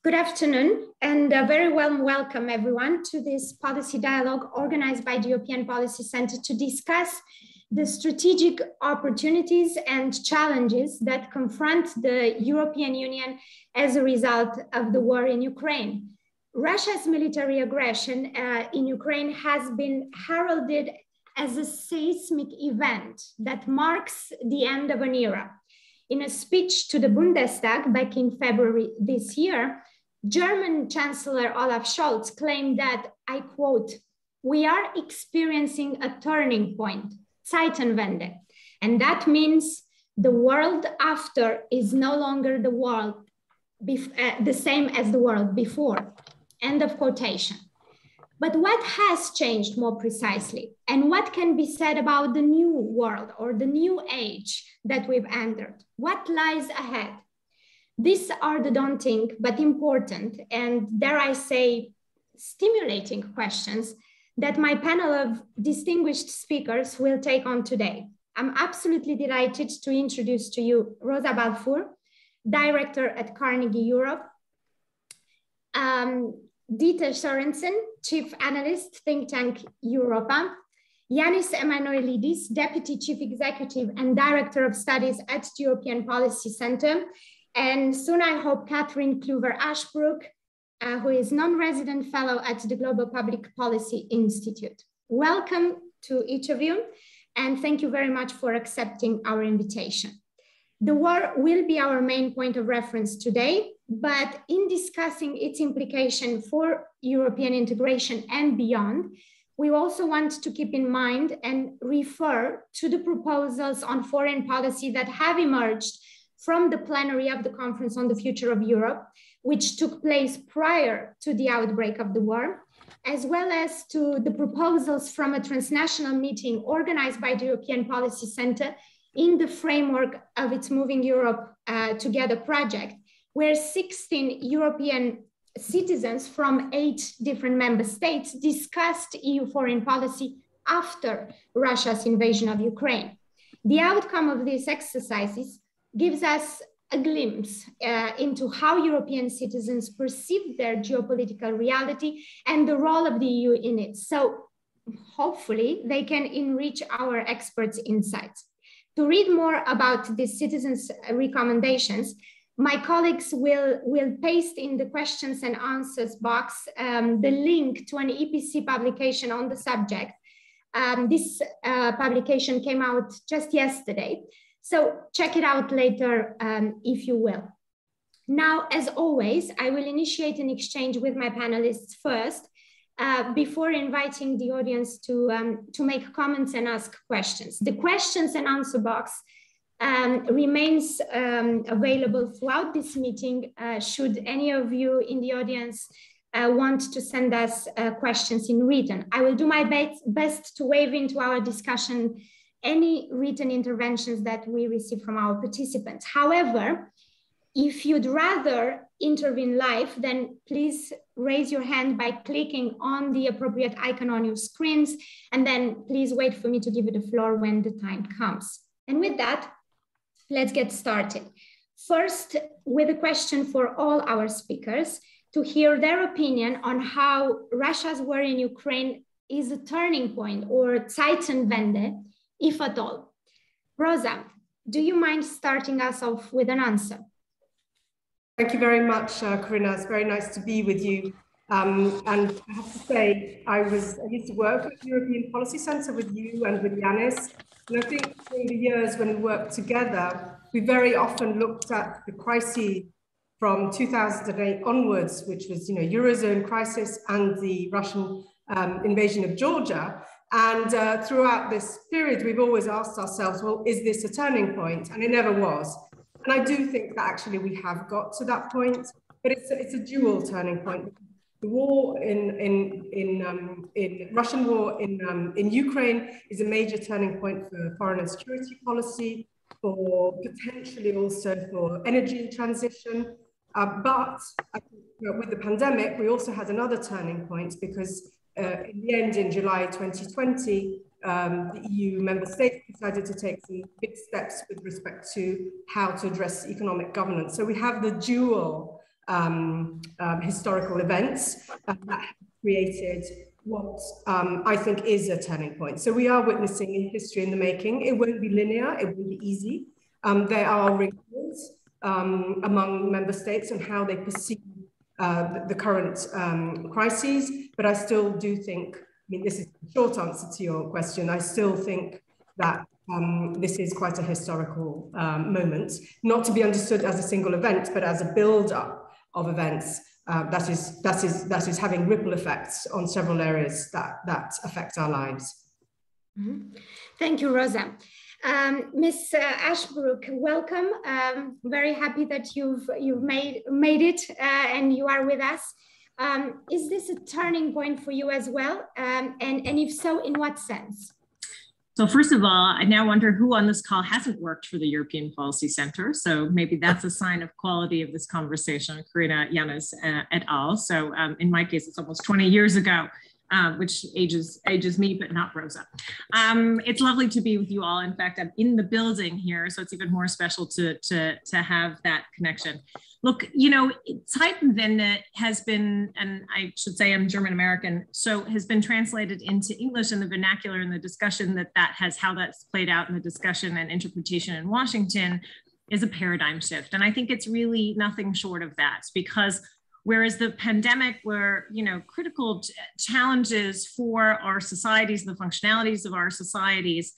Good afternoon, and a very warm welcome, everyone, to this policy dialogue organized by the European Policy Center to discuss the strategic opportunities and challenges that confront the European Union as a result of the war in Ukraine. Russia's military aggression in Ukraine has been heralded as a seismic event that marks the end of an era. In a speech to the Bundestag back in February this year, German Chancellor Olaf Scholz claimed that, I quote, "We are experiencing a turning point, Zeitenwende, and that means the world after is no longer the world the same as the world before," end of quotation. But what has changed more precisely? And what can be said about the new world or the new age that we've entered? What lies ahead? These are the daunting but important and, dare I say, stimulating questions that my panel of distinguished speakers will take on today. I'm absolutely delighted to introduce to you Rosa Balfour, Director at Carnegie Europe, Ditte Sørensen, Chief Analyst, Think Tank Europa, Janis Emmanouilidis, Deputy Chief Executive and Director of Studies at the European Policy Center, and soon I hope Cathryn Clüver Ashbrook, who is non-resident fellow at the Global Public Policy Institute. Welcome to each of you, and thank you very much for accepting our invitation. The war will be our main point of reference today, but in discussing its implication for European integration and beyond, we also want to keep in mind and refer to the proposals on foreign policy that have emerged from the plenary of the Conference on the Future of Europe, which took place prior to the outbreak of the war, as well as to the proposals from a transnational meeting organized by the European Policy Center in the framework of its Moving Europe Together project, where 16 European citizens from 8 different member states discussed EU foreign policy after Russia's invasion of Ukraine. The outcome of these exercises gives us a glimpse into how European citizens perceive their geopolitical reality and the role of the EU in it. So hopefully they can enrich our experts' insights. To read more about the citizens' recommendations, my colleagues will paste in the questions and answers box the link to an EPC publication on the subject. This publication came out just yesterday, so check it out later if you will. Now, as always, I will initiate an exchange with my panelists first, before inviting the audience to make comments and ask questions. The questions and answer box remains available throughout this meeting should any of you in the audience want to send us questions in written. I will do my best to weave into our discussion any written interventions that we receive from our participants. However, if you'd rather intervene live, then please raise your hand by clicking on the appropriate icon on your screens, and then please wait for me to give you the floor when the time comes. And with that, let's get started. First, with a question for all our speakers to hear their opinion on how Russia's war in Ukraine is a turning point or Zeitenwende, if at all. Rosa, do you mind starting us off with an answer? Thank you very much, Corina. It's very nice to be with you. And I have to say, I used to work at the European Policy Center with you and with Janis. And I think in the years when we worked together, we very often looked at the crises from 2008 onwards, which was, Eurozone crisis and the Russian invasion of Georgia. And throughout this period, we've always asked ourselves, well, is this a turning point? And it never was. And I do think that actually we have got to that point, but it's a dual turning point. The war Russian war in Ukraine is a major turning point for foreign and security policy, for potentially also for energy transition. But I think, with the pandemic, we also had another turning point because in the end, in July 2020, the EU member states decided to take some big steps with respect to how to address economic governance. So we have the dual historical events that have created what I think is a turning point. So we are witnessing a history in the making. It won't be linear, it won't be easy. There are wrinkles among member states on how they perceive the current crises, but I still do think, I mean, this is a short answer to your question, I still think that this is quite a historical moment, not to be understood as a single event, but as a build-up of events that is having ripple effects on several areas that affect our lives. Mm-hmm. Thank you, Rosa. Ms. Ashbrook, welcome. Very happy that you've made it and you are with us. Is this a turning point for you as well? And if so, in what sense? So first of all, I now wonder who on this call hasn't worked for the European Policy Center. So maybe that's a sign of quality of this conversation, Corina, Janis, et al. So in my case, it's almost 20 years ago, which ages me, but not Rosa. It's lovely to be with you all. In fact, I'm in the building here, so it's even more special to have that connection. Look, you know, Zeitenwende has been, and I should say I'm German-American, so has been translated into English in the vernacular in the discussion how that's played out in the discussion and interpretation in Washington is a paradigm shift. And I think it's really nothing short of that, because whereas the pandemic were, you know, critical challenges for our societies, the functionalities of our societies,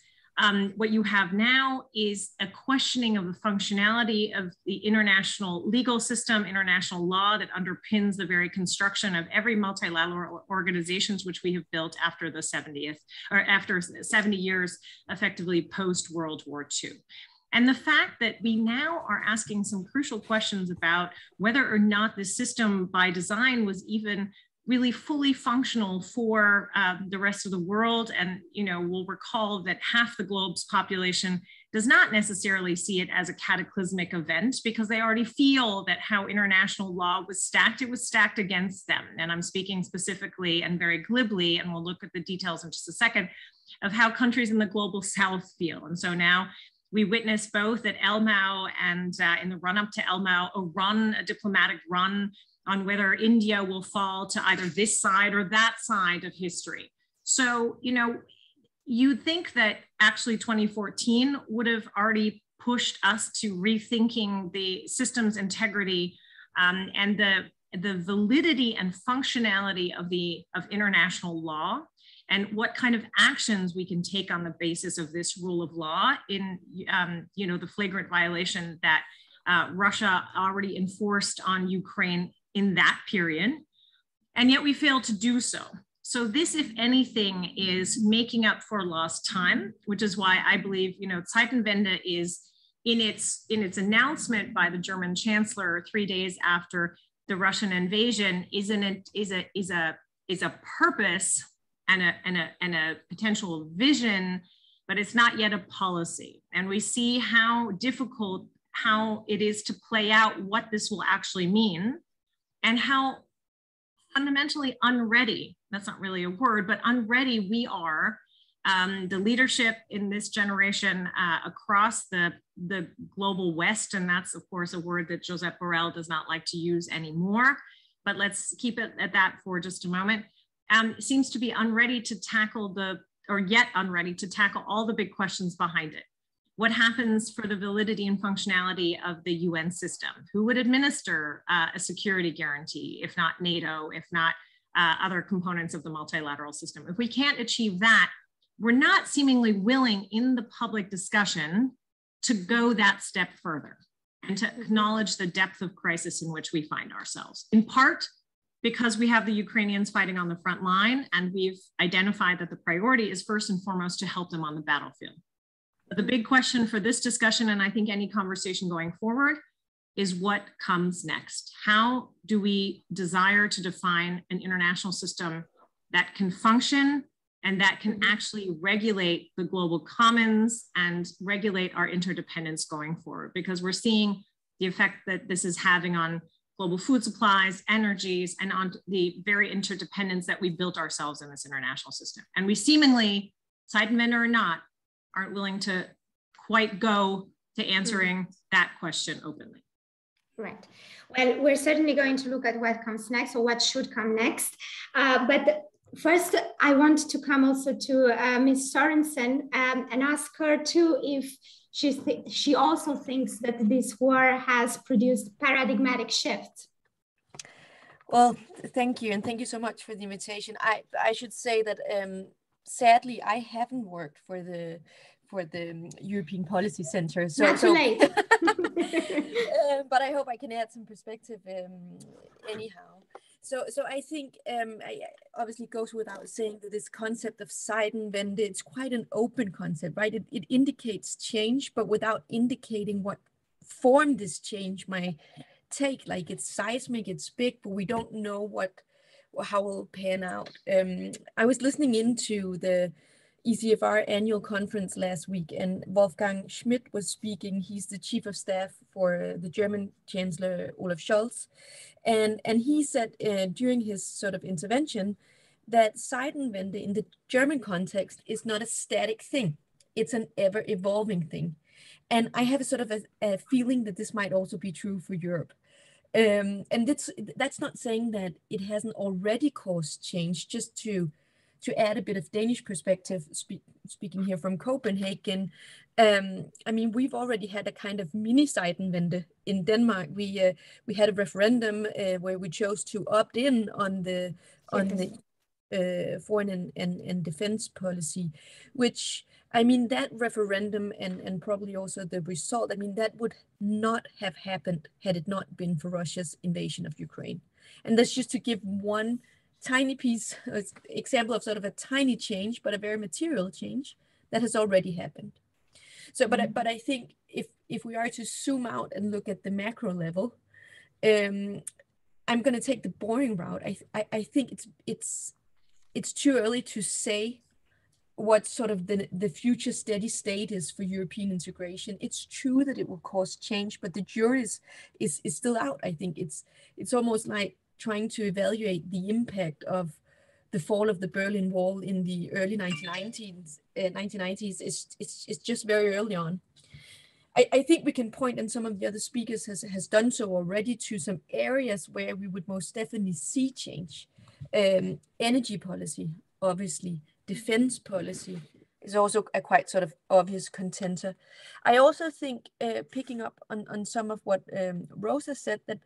what you have now is a questioning of the functionality of the international legal system, international law that underpins the very construction of every multilateral organizations which we have built after the 70th, or after 70 years effectively post-World War II. And the fact that we now are asking some crucial questions about whether or not the system by design was even really fully functional for the rest of the world. And, you know, we'll recall that half the globe's population does not necessarily see it as a cataclysmic event because they already feel that how international law was stacked, it was stacked against them. And I'm speaking specifically and very glibly, and we'll look at the details in just a second, of how countries in the global south feel. And so now we witnessed both at Elmau and in the run up to Elmau, a diplomatic run on whether India will fall to either this side or that side of history. So, you know, you'd think that actually 2014 would have already pushed us to rethinking the system's integrity and the validity and functionality of international law, and what kind of actions we can take on the basis of this rule of law in, you know, the flagrant violation that Russia already enforced on Ukraine in that period, and yet we failed to do so. So this, if anything, is making up for lost time, which is why I believe, you know, Zeitenwende is in its announcement by the German Chancellor 3 days after the Russian invasion is a purpose and a potential vision, but it's not yet a policy. And we see how difficult it is to play out what this will actually mean, and how fundamentally unready, that's not really a word, but unready we are, the leadership in this generation across the global West, and that's of course a word that Josep Borrell does not like to use anymore, but let's keep it at that for just a moment, seems to be unready to tackle yet unready to tackle all the big questions behind it. What happens for the validity and functionality of the UN system? Who would administer a security guarantee, if not NATO, if not other components of the multilateral system? If we can't achieve that, we're not seemingly willing in the public discussion to go that step further and to acknowledge the depth of crisis in which we find ourselves. In part, because we have the Ukrainians fighting on the front line, and we've identified that the priority is first and foremost to help them on the battlefield. But the big question for this discussion, and I think any conversation going forward, is what comes next? How do we desire to define an international system that can function and that can actually regulate the global commons and regulate our interdependence going forward? Because we're seeing the effect that this is having on global food supplies, energies, and on the very interdependence that we built ourselves in this international system. And we seemingly, Zeitenwende or not, aren't willing to quite go to answering that question openly. Correct. Well, we're certainly going to look at what comes next or what should come next. But first, I want to come also to Ms. Sørensen and ask her too if she also thinks that this war has produced paradigmatic shifts. Well, thank you. And thank you so much for the invitation. I should say that sadly, I haven't worked for the European Policy Center. Not too late. But I hope I can add some perspective anyhow. So I think obviously it goes without saying that this concept of Zeitenwende, it's quite an open concept, right? It indicates change, but without indicating what form this change might take. Like it's seismic, it's big, but we don't know how it will pan out. I was listening into the ECFR annual conference last week, and Wolfgang Schmidt was speaking. He's the chief of staff for the German Chancellor Olaf Scholz. And he said during his sort of intervention that Zeitenwende in the German context is not a static thing. It's an ever evolving thing. And I have a sort of a feeling that this might also be true for Europe. And that's not saying that it hasn't already caused change. Just to add a bit of Danish perspective, speaking here from Copenhagen, I mean, we've already had a kind of mini Zeitenwende in Denmark. We had a referendum where we chose to opt in on the foreign and defense policy, which, I mean, that referendum and probably also the result, I mean, that would not have happened had it not been for Russia's invasion of Ukraine. And that's just to give one tiny piece, example of sort of a tiny change, but a very material change that has already happened. So, but I think if we are to zoom out and look at the macro level, I'm going to take the boring route. I think it's too early to say what sort of the future steady state is for European integration. It's true that it will cause change, but the jury is still out. I think it's almost like trying to evaluate the impact of the fall of the Berlin Wall in the early 1990s. It's just very early on. I think we can point, and some of the other speakers has done so already, to some areas where we would most definitely see change. Energy policy, obviously. Defense policy is also a quite sort of obvious contender. I also think, picking up on some of what Rosa said, that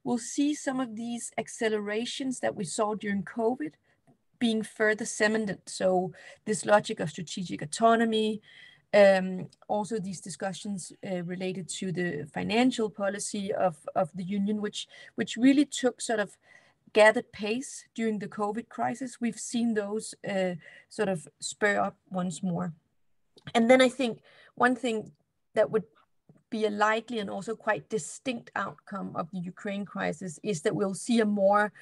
we'll see some of these accelerations that we saw during COVID being further cemented. So this logic of strategic autonomy, also these discussions related to the financial policy of the Union, which really took sort of gathered pace during the COVID crisis. We've seen those sort of spur up once more. And then I think one thing that would be a likely and also quite distinct outcome of the Ukraine crisis is that we'll see a more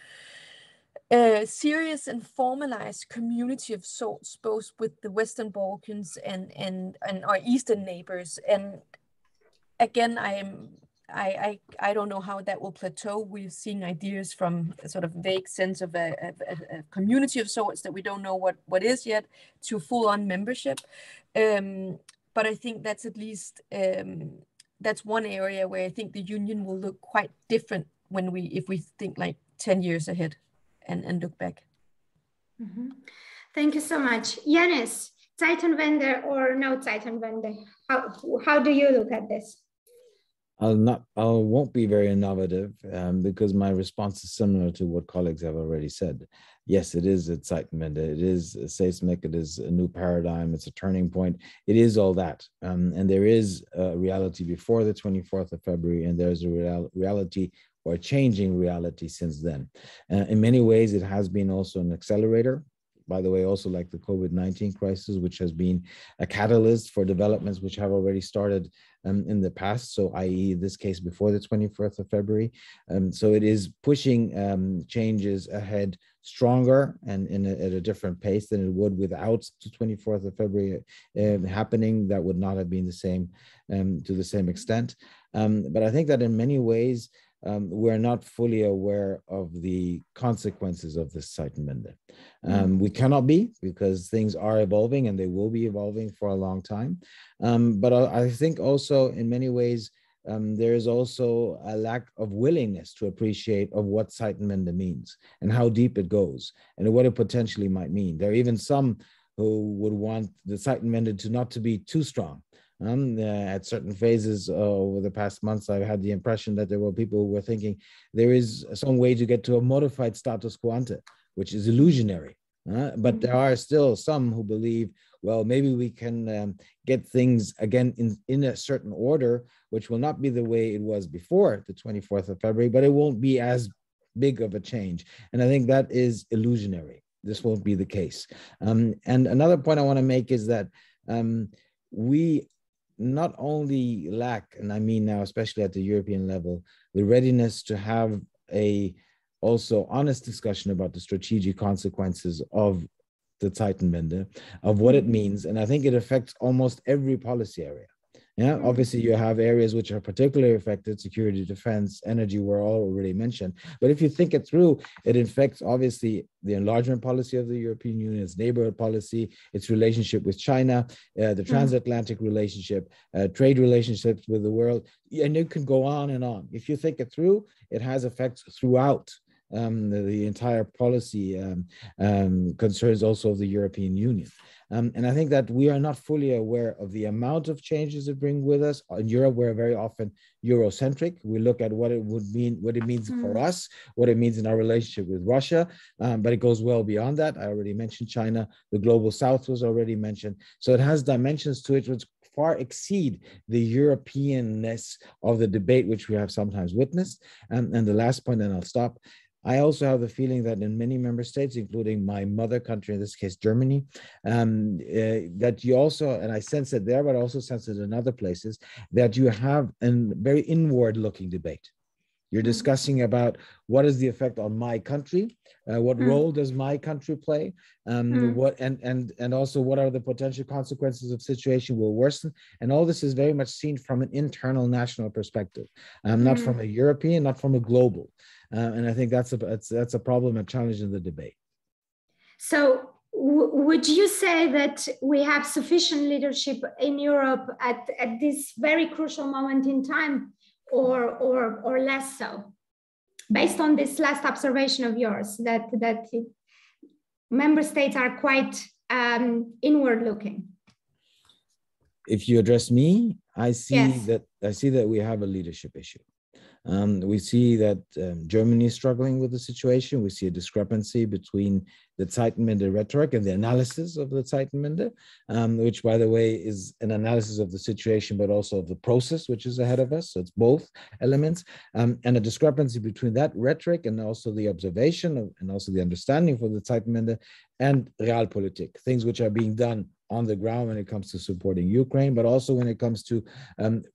serious and formalized community of sorts, both with the Western Balkans and our Eastern neighbors. And again, I don't know how that will plateau. We're seeing ideas from a sort of vague sense of a community of sorts that we don't know what is yet, to full-on membership. But I think that's at least, that's one area where I think the Union will look quite different if we think like 10 years ahead and look back. Mm-hmm. Thank you so much. Janis, Zeitenwende or no Zeitenwende? How do you look at this? I won't be very innovative because my response is similar to what colleagues have already said. Yes, it is a Zeitenwende. It is a seismic. It is a new paradigm. It's a turning point. It is all that. And there is a reality before the 24th of February, and there's a reality or a changing reality since then. In many ways, it has been also an accelerator. By the way, also like the COVID-19 crisis, which has been a catalyst for developments which have already started in the past. So i.e. this case before the 24th of February. So it is pushing changes ahead stronger and at a different pace than it would without the 24th of February happening. That would not have been the same to the same extent. But I think that in many ways, we're not fully aware of the consequences of this Zeitenwende. We cannot be, because things are evolving and they will be evolving for a long time. But I think also in many ways, there is also a lack of willingness to appreciate of what Zeitenwende means and how deep it goes and what it potentially might mean. There are even some who would want the Zeitenwende to not to be too strong. At certain phases over the past months, I've had the impression that there were people who were thinking there is some way to get to a modified status quo ante, which is illusionary. But there are still some who believe, well, maybe we can get things again in a certain order, which will not be the way it was before the 24th of February, but it won't be as big of a change. And I think that is illusionary. This won't be the case. And another point I want to make is that we not only lack, and I mean now, especially at the European level, the readiness to have a also honest discussion about the strategic consequences of the Zeitenwende, of what it means. And I think it affects almost every policy area. Yeah, obviously you have areas which are particularly affected, security, defense, energy were all already mentioned. But if you think it through, it affects obviously the enlargement policy of the European Union, its neighborhood policy, its relationship with China, the transatlantic relationship, trade relationships with the world, and it can go on and on. If you think it through, it has effects throughout the entire policy concerns also of the European Union. And I think that we are not fully aware of the amount of changes it brings with us. In Europe, we're very often Eurocentric. We look at what it would mean, what it means for us, what it means in our relationship with Russia, but it goes well beyond that. I already mentioned China. The global South was already mentioned. So it has dimensions to it which far exceed the Europeanness of the debate, which we have sometimes witnessed. And the last point, and I'll stop, I also have the feeling that in many member states, including my mother country, in this case, Germany, that you also, and I sense it there, but also sense it in other places, that you have a very inward-looking debate. You're discussing about what is the effect on my country, what role does my country play, what and also what are the potential consequences of situation will worsen, and all this is very much seen from an internal national perspective, not from a European, not from a global. And I think that's a problem, a challenge in the debate. So would you say that we have sufficient leadership in Europe at this very crucial moment in time, or less so? Based on this last observation of yours, that member states are quite inward looking. If you address me, I see that we have a leadership issue. We see that Germany is struggling with the situation. We see a discrepancy between the Zeitenwende rhetoric and the analysis of the Zeitenwende, which, by the way, is an analysis of the situation, but also of the process which is ahead of us. So it's both elements, and a discrepancy between that rhetoric and also the observation of, and also the understanding for the Zeitenwende and realpolitik, things which are being done on the ground when it comes to supporting Ukraine, but also when it comes to,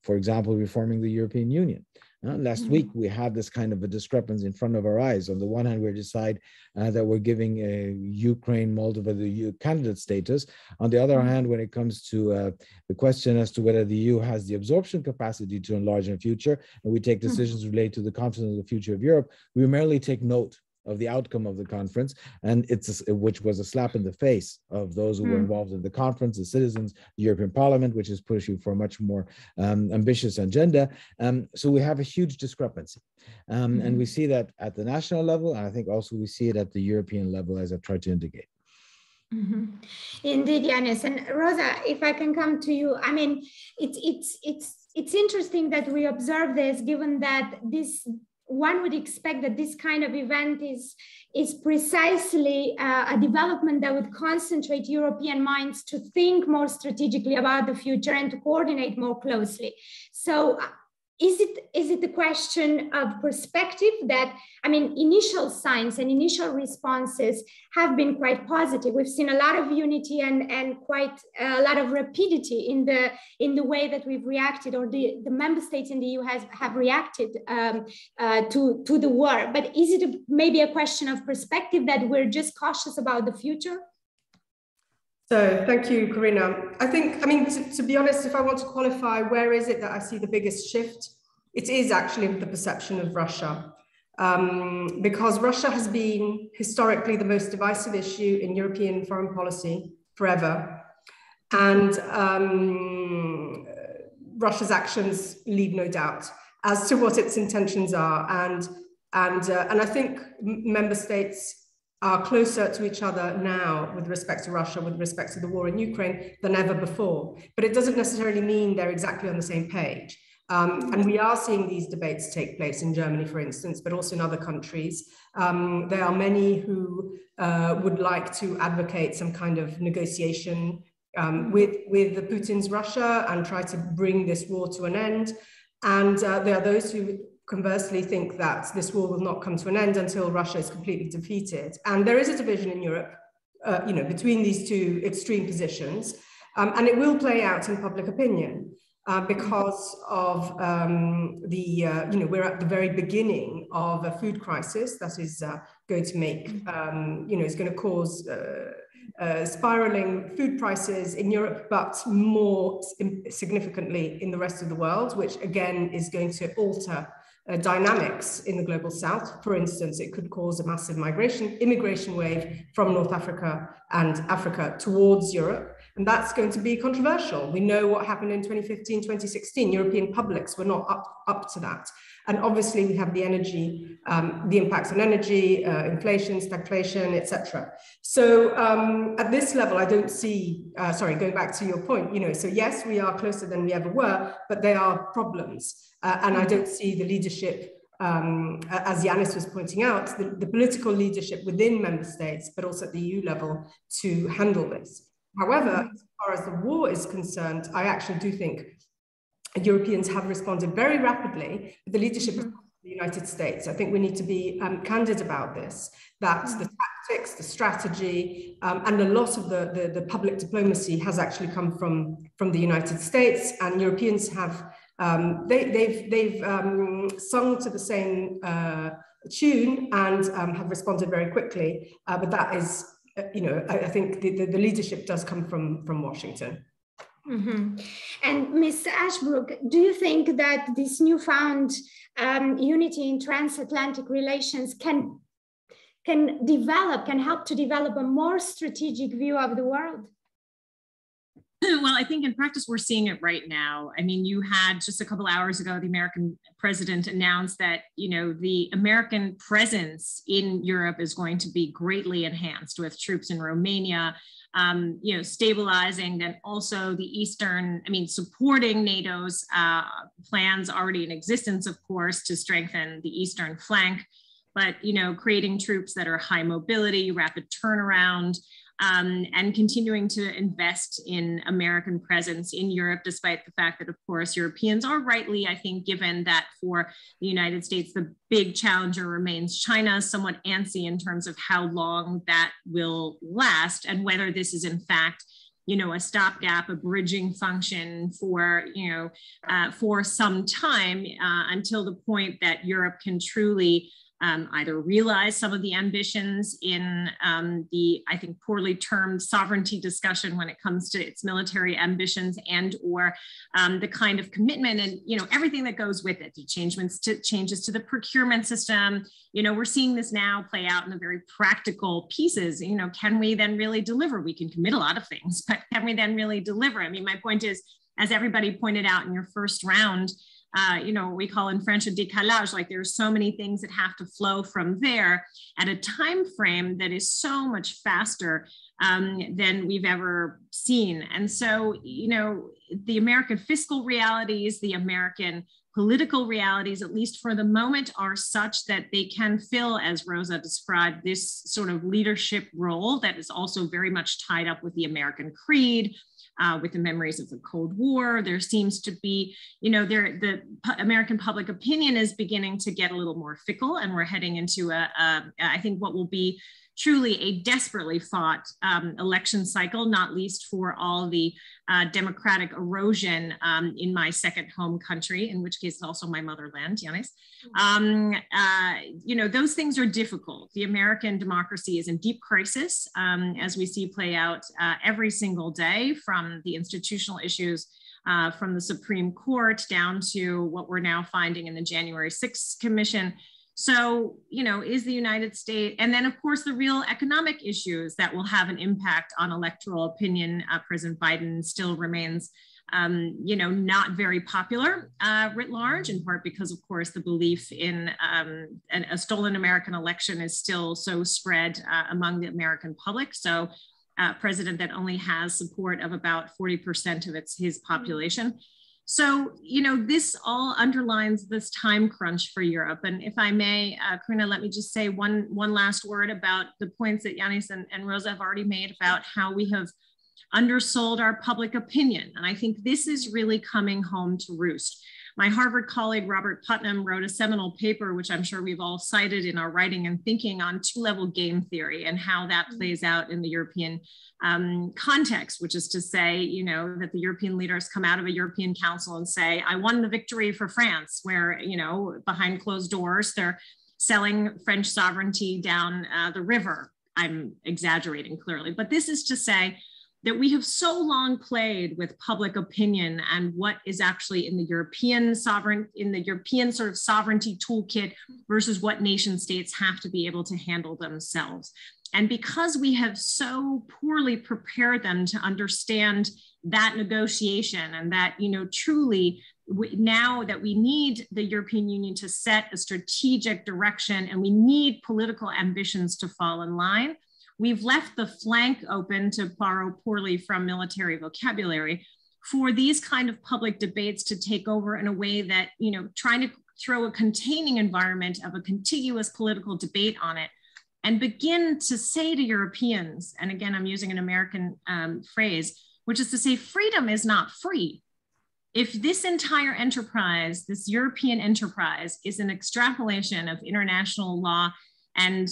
for example, reforming the European Union. Last week, we had this kind of a discrepancy in front of our eyes. On the one hand, we decide that we're giving Ukraine, Moldova, the EU candidate status. On the other hand, when it comes to the question as to whether the EU has the absorption capacity to enlarge in the future, and we take decisions related to the confidence of the future of Europe, we merely take note of the outcome of the conference, and which was a slap in the face of those who were involved in the conference, the citizens, the European Parliament, which is pushing for a much more ambitious agenda. So we have a huge discrepancy. And we see that at the national level, and I think also we see it at the European level, as I tried to indicate. Indeed, Janis. And Rosa, if I can come to you, I mean, it's interesting that we observe this, given that one would expect that this kind of event is precisely a development that would concentrate European minds to think more strategically about the future and to coordinate more closely. So is it the question of perspective that, I mean, initial signs and initial responses have been quite positive. We've seen a lot of unity and quite a lot of rapidity in the way that we've reacted, or the member states in the EU have reacted to the war. But is it maybe a question of perspective that we're just cautious about the future? So thank you, Corina. I mean, to be honest, if I want to qualify, where is it that I see the biggest shift? It is actually the perception of Russia, because Russia has been historically the most divisive issue in European foreign policy forever. And Russia's actions leave no doubt as to what its intentions are, and I think member states are closer to each other now with respect to Russia, with respect to the war in Ukraine, than ever before. But it doesn't necessarily mean they're exactly on the same page. And we are seeing these debates take place in Germany, for instance, but also in other countries. There are many who would like to advocate some kind of negotiation with the Putin's Russia and try to bring this war to an end. And there are those who conversely think that this war will not come to an end until Russia is completely defeated. And there is a division in Europe, between these two extreme positions, and it will play out in public opinion because of we're at the very beginning of a food crisis that is going to make, is going to cause spiraling food prices in Europe, but more significantly in the rest of the world, which again is going to alter dynamics in the global south. For instance, it could cause a massive immigration wave from North Africa and Africa towards Europe. And that's going to be controversial. We know what happened in 2015, 2016. European publics were not up to that. And obviously we have the energy, the impacts on energy, inflation, stagflation, etc. So at this level, I don't see, going back to your point, so yes, we are closer than we ever were, but there are problems. And I don't see the leadership, as Janis was pointing out, the political leadership within member states, but also at the EU level to handle this. However, as far as the war is concerned, I actually do think Europeans have responded very rapidly. The leadership of the United States, I think we need to be candid about this, that the tactics, the strategy, and a lot of the public diplomacy has actually come from the United States, and Europeans have they've sung to the same tune and have responded very quickly. But that is, I think the leadership does come from Washington. Mm-hmm. And Ms. Ashbrook, do you think that this newfound unity in transatlantic relations can help to develop a more strategic view of the world? Well, I think in practice, we're seeing it right now. I mean, you had just a couple hours ago, the American president announced that, the American presence in Europe is going to be greatly enhanced with troops in Romania, stabilizing, and also the supporting NATO's plans already in existence, of course, to strengthen the eastern flank, but, creating troops that are high mobility, rapid turnaround, and continuing to invest in American presence in Europe, despite the fact that, of course, Europeans are rightly, I think, given that for the United States, the big challenger remains China, somewhat antsy in terms of how long that will last and whether this is, in fact, a stopgap, a bridging function for, for some time until the point that Europe can truly either realize some of the ambitions in the, I think, poorly termed sovereignty discussion when it comes to its military ambitions, and or the kind of commitment and, everything that goes with it, the changes to the procurement system. We're seeing this now play out in the very practical pieces. Can we then really deliver? We can commit a lot of things, but can we then really deliver? I mean, my point is, as everybody pointed out in your first round, what we call in French a décalage, like there's so many things that have to flow from there at a time frame that is so much faster than we've ever seen. And so, the American fiscal realities, the American political realities, at least for the moment, are such that they can fill, as Rosa described, this sort of leadership role that is also very much tied up with the American creed, with the memories of the Cold War. There seems to be, the American public opinion is beginning to get a little more fickle, and we're heading into I think what will be truly a desperately fought election cycle, not least for all the democratic erosion in my second home country, in which case it's also my motherland, Janis. Those things are difficult. The American democracy is in deep crisis, as we see play out every single day, from the institutional issues from the Supreme Court down to what we're now finding in the January 6th Commission. So, is the United States, and then of course the real economic issues that will have an impact on electoral opinion. President Biden still remains you know, not very popular writ large, in part because, of course, the belief in a stolen American election is still so spread among the American public. So president that only has support of about 40% of his population. So, you know, this all underlines this time crunch for Europe. And if I may, Corina, let me just say one last word about the points that Janis and Rosa have already made about how we have undersold our public opinion. And I think this is really coming home to roost. My Harvard colleague, Robert Putnam, wrote a seminal paper, which I'm sure we've all cited in our writing and thinking, on two-level game theory and how that plays out in the European context, which is to say, you know, that the European leaders come out of a European Council and say, I won the victory for France, where, you know, behind closed doors, they're selling French sovereignty down the river. I'm exaggerating clearly, but this is to say that we have so long played with public opinion and what is actually in the European sort of sovereignty toolkit versus what nation states have to be able to handle themselves. And because we have so poorly prepared them to understand that negotiation, and that, you know, truly now that we need the European Union to set a strategic direction and we need political ambitions to fall in line, we've left the flank open, to borrow poorly from military vocabulary, for these kind of public debates to take over in a way that, you know, trying to throw a containing environment of a contiguous political debate on it and begin to say to Europeans, and again, I'm using an American phrase, which is to say, freedom is not free. If this entire enterprise, this European enterprise, is an extrapolation of international law and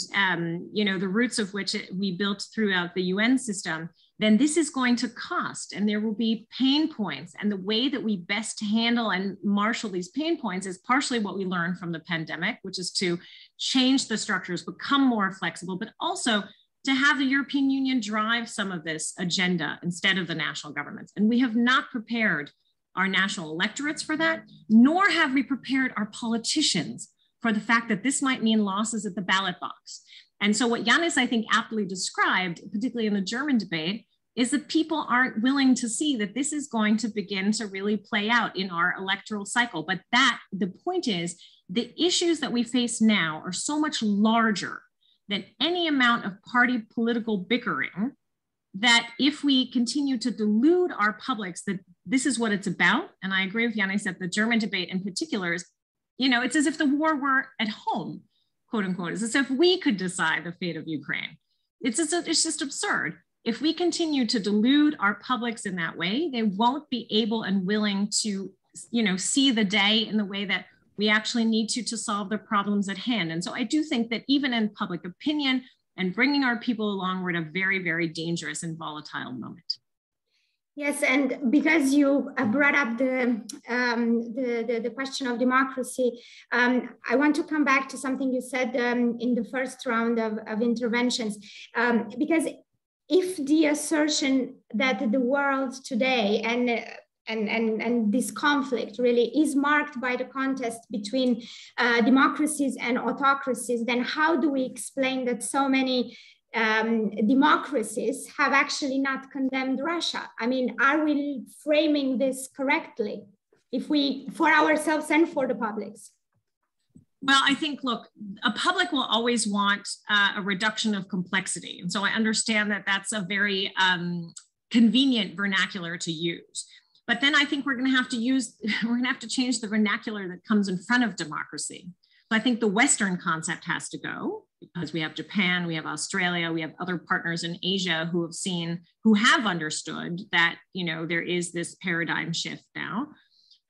you know, the roots of which we built throughout the UN system, then this is going to cost, and there will be pain points. And the way that we best handle and marshal these pain points is partially what we learned from the pandemic, which is to change the structures, become more flexible, but also to have the European Union drive some of this agenda instead of the national governments. And we have not prepared our national electorates for that, nor have we prepared our politicians for the fact that this might mean losses at the ballot box. And so what Janis, I think, aptly described, particularly in the German debate, is that people aren't willing to see that this is going to begin to really play out in our electoral cycle. But that, the point is, the issues that we face now are so much larger than any amount of party political bickering, that if we continue to delude our publics that this is what it's about, and I agree with Janis that the German debate in particular is, you know, it's as if the war were at home, quote unquote. It's as if we could decide the fate of Ukraine. It's just absurd. If we continue to delude our publics in that way, they won't be able and willing to, you know, see the day in the way that we actually need to solve the problems at hand. And so I do think that even in public opinion and bringing our people along, we're at a very, very dangerous and volatile moment. Yes, and because you brought up the question of democracy, I want to come back to something you said in the first round of interventions, because if the assertion that the world today and this conflict really is marked by the contest between democracies and autocracies, then how do we explain that so many democracies have actually not condemned Russia? I mean, are we framing this correctly, if we, for ourselves and for the publics? Well, I think, look, a public will always want a reduction of complexity. And so I understand that that's a very convenient vernacular to use. But then I think we're going to have to change the vernacular that comes in front of democracy. So I think the Western concept has to go, because we have Japan, we have Australia, we have other partners in Asia who have understood that, you know, there is this paradigm shift now.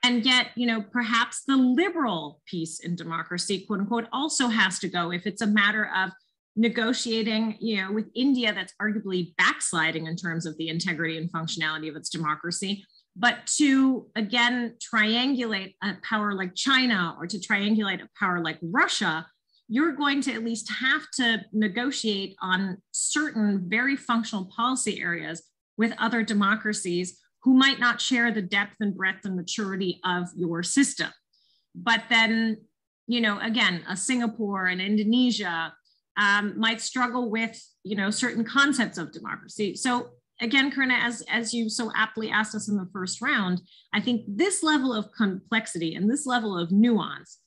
And yet, you know, perhaps the liberal piece in democracy, quote unquote, also has to go if it's a matter of negotiating, you know, with India, that's arguably backsliding in terms of the integrity and functionality of its democracy. But to, again, triangulate a power like China or to triangulate a power like Russia, you're going to at least have to negotiate on certain very functional policy areas with other democracies who might not share the depth and breadth and maturity of your system. But then, you know, again, a Singapore and Indonesia might struggle with, you know, certain concepts of democracy. So again, Corina, as you so aptly asked us in the first round, I think this level of complexity and this level of nuance,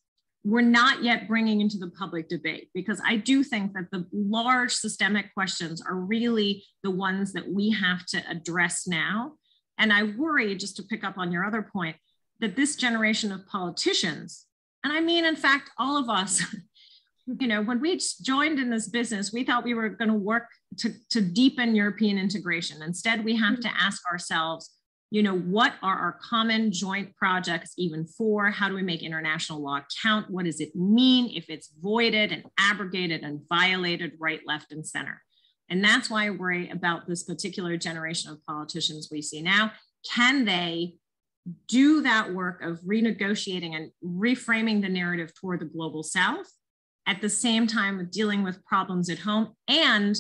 we're not yet bringing into the public debate, because I do think that the large systemic questions are really the ones that we have to address now. And I worry, just to pick up on your other point, that this generation of politicians, and I mean, in fact, all of us, you know, when we joined in this business, we thought we were going to work to deepen European integration. Instead, we have to ask ourselves, you know, what are our common joint projects even for? How do we make international law count? What does it mean if it's voided and abrogated and violated right, left, and center? And that's why I worry about this particular generation of politicians we see now. Can they do that work of renegotiating and reframing the narrative toward the global South at the same time of dealing with problems at home? And,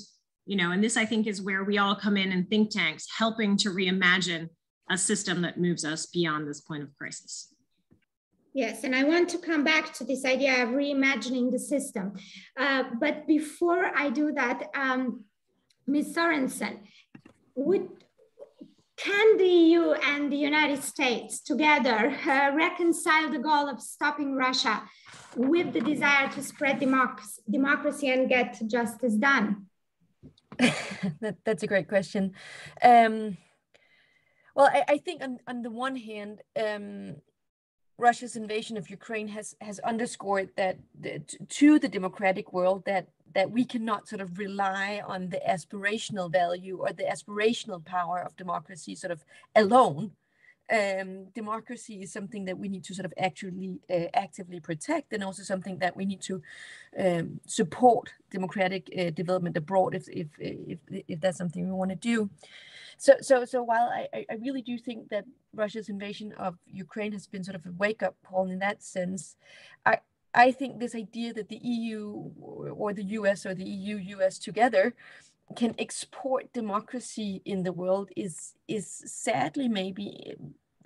you know, and this I think is where we all come in think tanks, helping to reimagine a system that moves us beyond this point of crisis. Yes, and I want to come back to this idea of reimagining the system. But before I do that, Ms. Sørensen, can the EU and the United States together reconcile the goal of stopping Russia with the desire to spread democracy and get justice done? That's a great question. Well, I think on the one hand, Russia's invasion of Ukraine has underscored that to the democratic world that we cannot sort of rely on the aspirational value or the aspirational power of democracy sort of alone. Democracy is something that we need to sort of actually actively protect, and also something that we need to support democratic development abroad if that's something we want to do. So while I really do think that Russia's invasion of Ukraine has been sort of a wake-up call in that sense, I think this idea that the EU or the US or the EU-US together can export democracy in the world is sadly maybe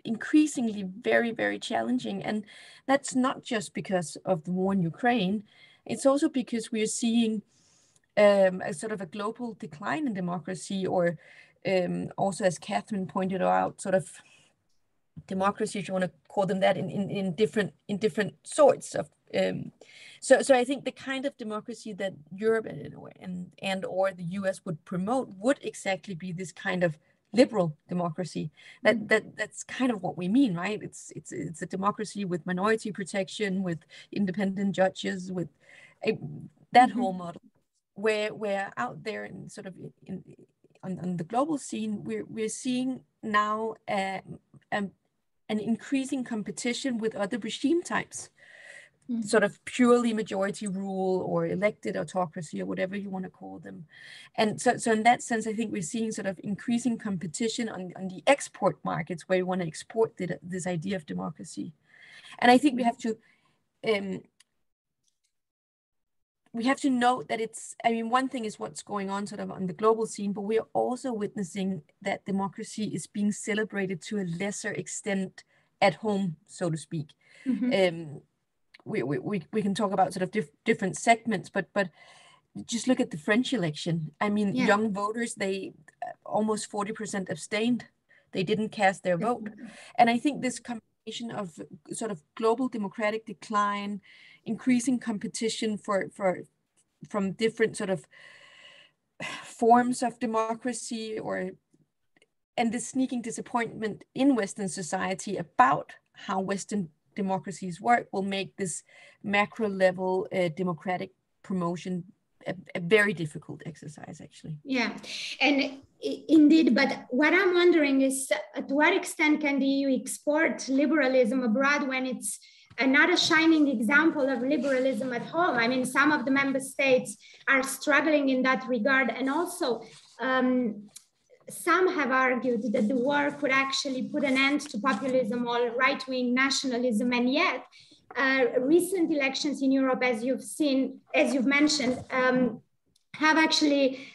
increasingly very, very challenging. And that's not just because of the war in Ukraine. It's also because we are seeing a sort of a global decline in democracy, or also, as Cathryn pointed out, sort of democracy, if you want to call them that, in different sorts of. So I think the kind of democracy that Europe and or the US would promote would exactly be this kind of liberal democracy. That's kind of what we mean, right? It's a democracy with minority protection, with independent judges, with that whole model. Where out there and sort of on the global scene, we're seeing now an increasing competition with other regime types, sort of purely majority rule or elected autocracy or whatever you want to call them. And so in that sense, I think we're seeing sort of increasing competition on the export markets where we want to export this idea of democracy. And I think we have to note that one thing is what's going on sort of on the global scene, but we are also witnessing that democracy is being celebrated to a lesser extent at home, so to speak. We can talk about sort of different segments, but just look at the French election. I mean, young voters, they almost 40% abstained. They didn't cast their vote. And I think this combination of sort of global democratic decline, increasing competition from different sort of forms of democracy, and the sneaking disappointment in Western society about how Western democracies work will make this macro level democratic promotion a very difficult exercise, actually. Yeah, and indeed, but what I'm wondering is to what extent can the EU export liberalism abroad when it's not a shining example of liberalism at home? I mean, some of the member states are struggling in that regard, and also some have argued that the war could actually put an end to populism or right-wing nationalism, and yet recent elections in Europe, as you've mentioned, have actually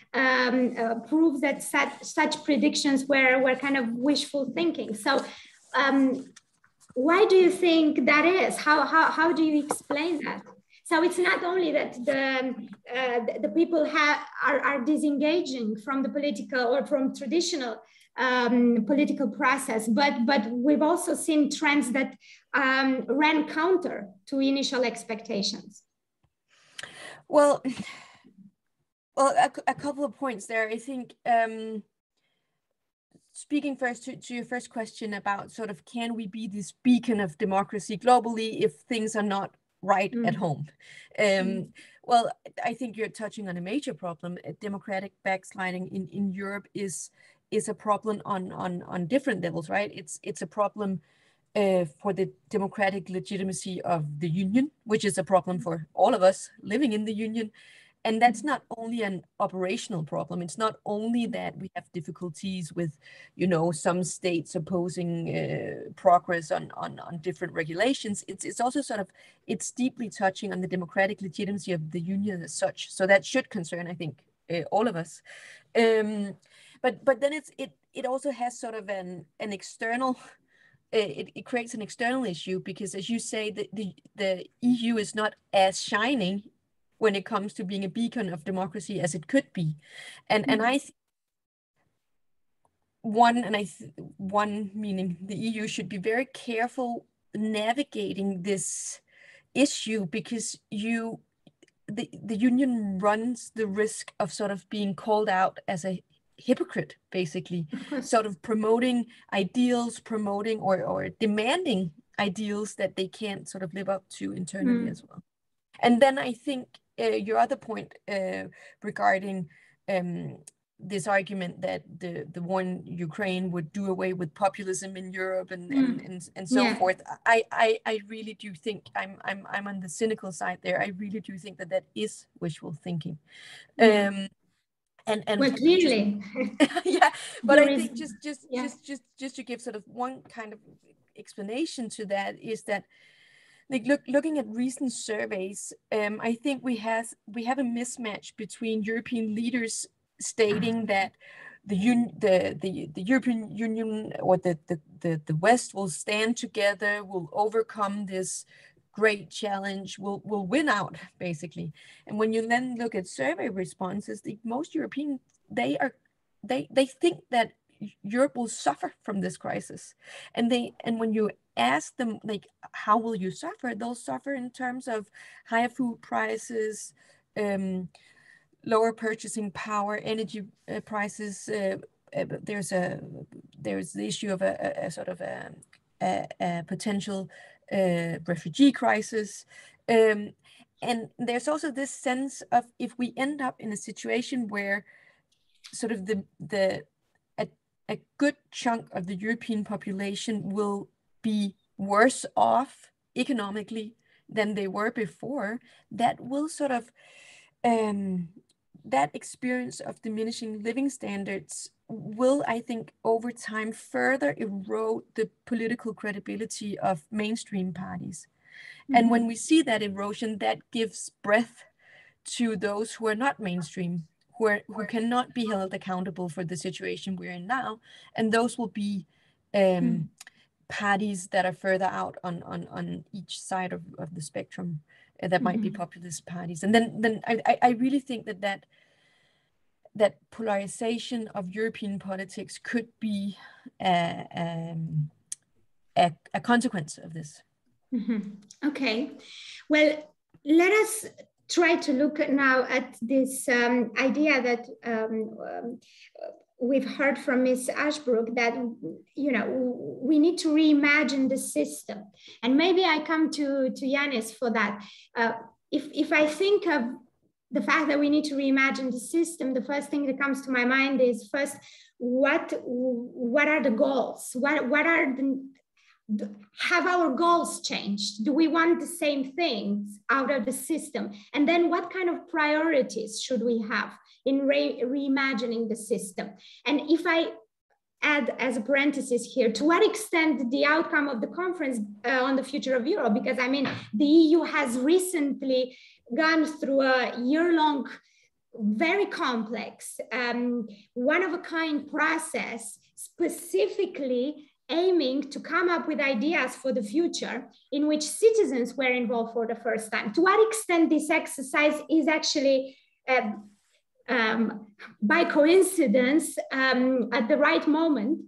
proved that such predictions were kind of wishful thinking. So why do you think that is? How do you explain that? So it's not only that the people are disengaging from the political or from traditional political process, but we've also seen trends that ran counter to initial expectations. Well, a couple of points there. I think speaking first to your first question about sort of, can we be this beacon of democracy globally if things are not right at home? Well, I think you're touching on a major problem. Democratic backsliding in Europe is a problem on different levels, right? It's a problem for the democratic legitimacy of the union, which is a problem for all of us living in the union. And that's not only an operational problem. It's not only that we have difficulties with, some states opposing progress on different regulations. It's also sort of, it's deeply touching on the democratic legitimacy of the union as such. So that should concern, I think, all of us. But then it also has sort of an external. It creates an external issue because, as you say, the EU is not as shining when it comes to being a beacon of democracy as it could be. And I think one meaning the EU should be very careful navigating this issue, because the union runs the risk of sort of being called out as a hypocrite, basically, sort of promoting ideals, promoting or demanding ideals that they can't sort of live up to internally as well. And then I think your other point regarding this argument that the war in Ukraine would do away with populism in Europe and so forth, I really do think I'm on the cynical side there. I really do think that is wishful thinking. And well, clearly, yeah, but I think just to give sort of one kind of explanation to that is that, like, looking at recent surveys, I think we have a mismatch between European leaders stating that the European Union or the West will stand together, will overcome this great challenge, will win out, basically. And when you then look at survey responses, most European, they think that Europe will suffer from this crisis, and when you ask them, like, how will you suffer, they'll suffer in terms of higher food prices, lower purchasing power, energy prices. There's the issue of a sort of a potential refugee crisis, and there's also this sense of, if we end up in a situation where sort of a good chunk of the European population will be worse off economically than they were before, that will sort of that experience of diminishing living standards will, I think, over time further erode the political credibility of mainstream parties. And when we see that erosion, that gives breath to those who are not mainstream, who cannot be held accountable for the situation we're in now, and those will be parties that are further out on each side of the spectrum, that might be populist parties. And then I really think that polarization of European politics could be a consequence of this. Okay, well, let us try to look now at this idea that we've heard from Ms. Ashbrook, that, we need to reimagine the system. And maybe I come to Janis for that. If I think of the fact that we need to reimagine the system, the first thing that comes to my mind is, first, what are the goals? What are have our goals changed? Do we want the same things out of the system? And then what kind of priorities should we have in reimagining the system? And if I add as a parenthesis here, to what extent the outcome of the conference on the future of Europe, because I mean, the EU has recently gone through a year-long, very complex, one-of-a-kind process, specifically aiming to come up with ideas for the future in which citizens were involved for the first time. To what extent this exercise is actually by coincidence at the right moment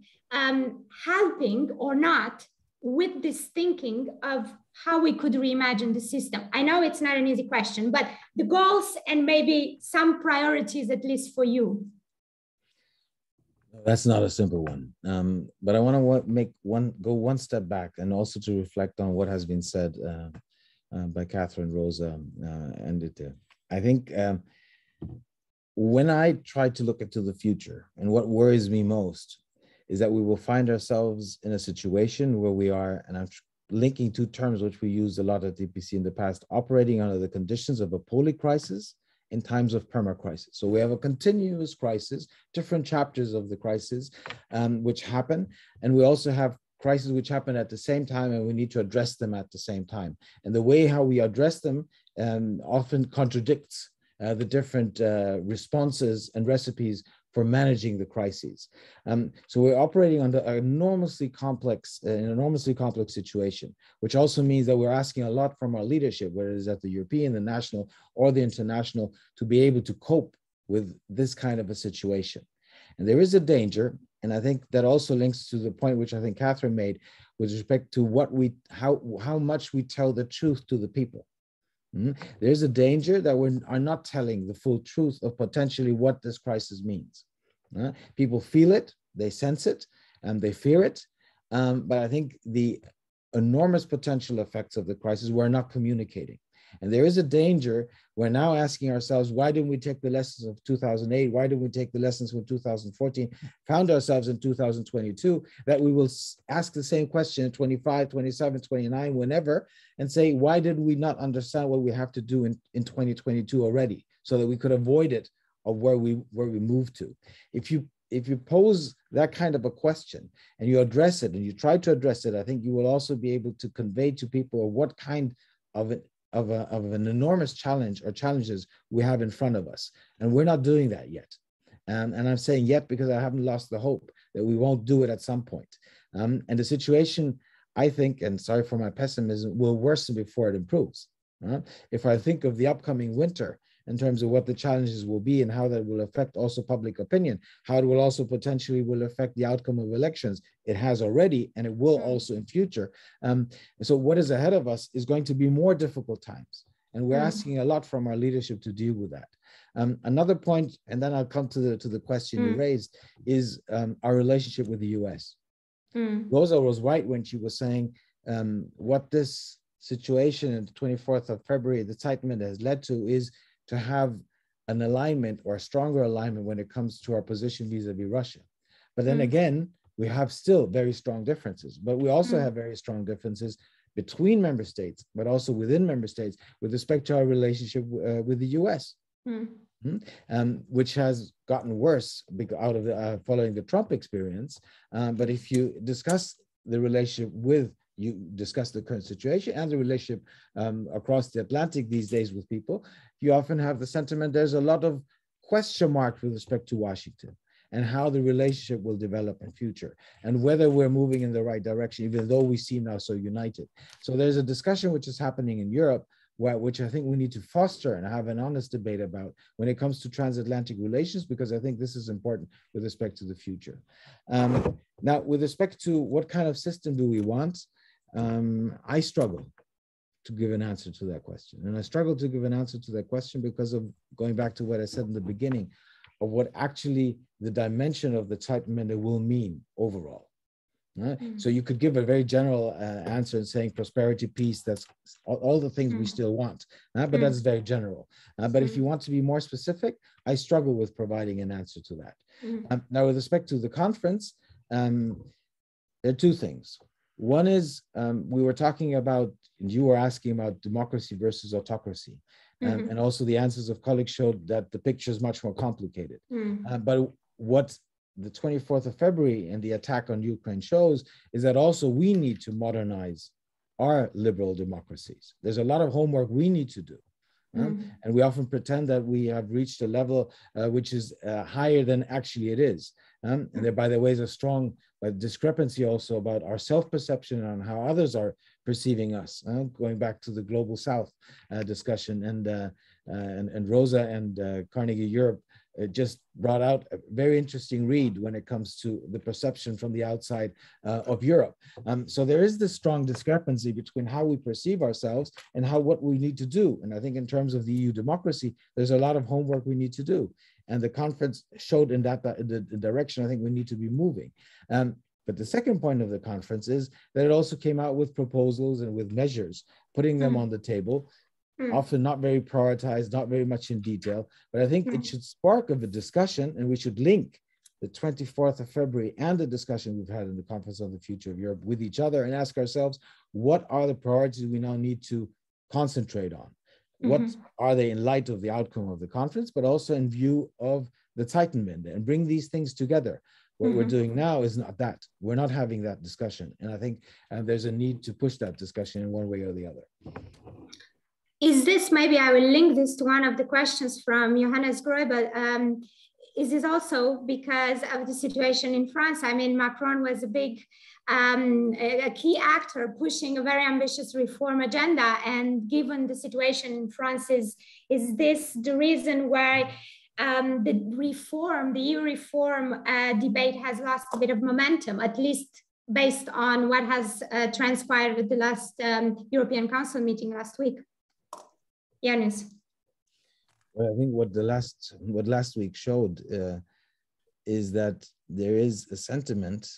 helping or not with this thinking of how we could reimagine the system. I know it's not an easy question, but the goals and maybe some priorities, at least for you. That's not a simple one, but I want to go one step back and also to reflect on what has been said by Cathryn, Rosa, and Ditte. I think when I try to look into the future, and what worries me most is that we will find ourselves in a situation where we are, and I'm linking two terms which we used a lot at DPC in the past, operating under the conditions of a polycrisis in times of permacrisis. So we have a continuous crisis, different chapters of the crisis which happen, and we also have crises which happen at the same time, and we need to address them at the same time. And the way how we address them often contradicts the different responses and recipes for managing the crises. So we're operating under an enormously complex situation, which also means that we're asking a lot from our leadership, whether it is at the European, the national, or the international, to be able to cope with this kind of a situation. And there is a danger, and I think that also links to the point which I think Cathryn made with respect to how much we tell the truth to the people. There's a danger that we are not telling the full truth of potentially what this crisis means. People feel it, they sense it, and they fear it. But I think the enormous potential effects of the crisis we're not communicating. And there is a danger. We're now asking ourselves, why didn't we take the lessons of 2008? Why didn't we take the lessons from 2014? Found ourselves in 2022 that we will ask the same question in 25, 27, 29, whenever, and say, why did we not understand what we have to do in 2022 already, so that we could avoid it of where we move to? If you pose that kind of a question and you address it and you try to address it, I think you will also be able to convey to people what kind of an enormous challenge or challenges we have in front of us. And we're not doing that yet. And I'm saying yet because I haven't lost the hope that we won't do it at some point. And the situation, I think, and sorry for my pessimism, will worsen before it improves. If I think of the upcoming winter in terms of what the challenges will be and how that will affect also public opinion, how it will also potentially will affect the outcome of elections. It has already, and it will also in future. So what is ahead of us is going to be more difficult times. And we're asking a lot from our leadership to deal with that. Another point, and then I'll come to the question you raised, is our relationship with the US. Rosa was right when she was saying what this situation on the 24th of February, the Zeitenwende has led to is to have an alignment or a stronger alignment when it comes to our position vis-a-vis Russia. But then again, we have still very strong differences, but we also have very strong differences between member states, but also within member states with respect to our relationship with the US, which has gotten worse out of following the Trump experience. But if you discuss the relationship you discuss the current situation and the relationship across the Atlantic these days with people, you often have the sentiment there's a lot of question marks with respect to Washington and how the relationship will develop in future and whether we're moving in the right direction, even though we seem now so united. So there's a discussion which is happening in Europe, which I think we need to foster and have an honest debate about when it comes to transatlantic relations, because I think this is important with respect to the future. Now, with respect to what kind of system do we want, I struggle to give an answer to that question. And I struggle to give an answer to that question because of going back to what I said in the beginning of what actually the dimension of the Zeitenwende will mean overall. So you could give a very general answer in saying prosperity, peace, that's all the things we still want, but that's very general. But if you want to be more specific, I struggle with providing an answer to that. Now, with respect to the conference, there are two things. One is we were talking about, you were asking about democracy versus autocracy. And also the answers of colleagues showed that the picture is much more complicated. But what the 24th of February and the attack on Ukraine shows is that also we need to modernize our liberal democracies. There's a lot of homework we need to do. And we often pretend that we have reached a level which is higher than actually it is. And there, by the way, is a strong but discrepancy also about our self-perception and how others are perceiving us. Going back to the Global South discussion, and Rosa and Carnegie Europe just brought out a very interesting read when it comes to the perception from the outside of Europe. So there is this strong discrepancy between how we perceive ourselves and what we need to do. And I think in terms of the EU democracy, there's a lot of homework we need to do. And the conference showed in the direction I think we need to be moving. But the second point of the conference is that it also came out with proposals and with measures, putting them on the table, often not very prioritized, not very much in detail, but I think it should spark of a discussion, and we should link the 24th of February and the discussion we've had in the Conference on the Future of Europe with each other and ask ourselves, what are the priorities we now need to concentrate on? What are they in light of the outcome of the conference, but also in view of the Zeitenwende, and bring these things together. What we're doing now is not that. We're not having that discussion. And I think there's a need to push that discussion in one way or the other. Is this, maybe I will link this to one of the questions from Johannes Groebel. Is this also because of the situation in France? I mean, Macron was a key actor pushing a very ambitious reform agenda. And given the situation in France, is this the reason why the EU reform debate has lost a bit of momentum, at least based on what has transpired with the last European Council meeting last week? Janis. Well, I think what last week showed is that there is a sentiment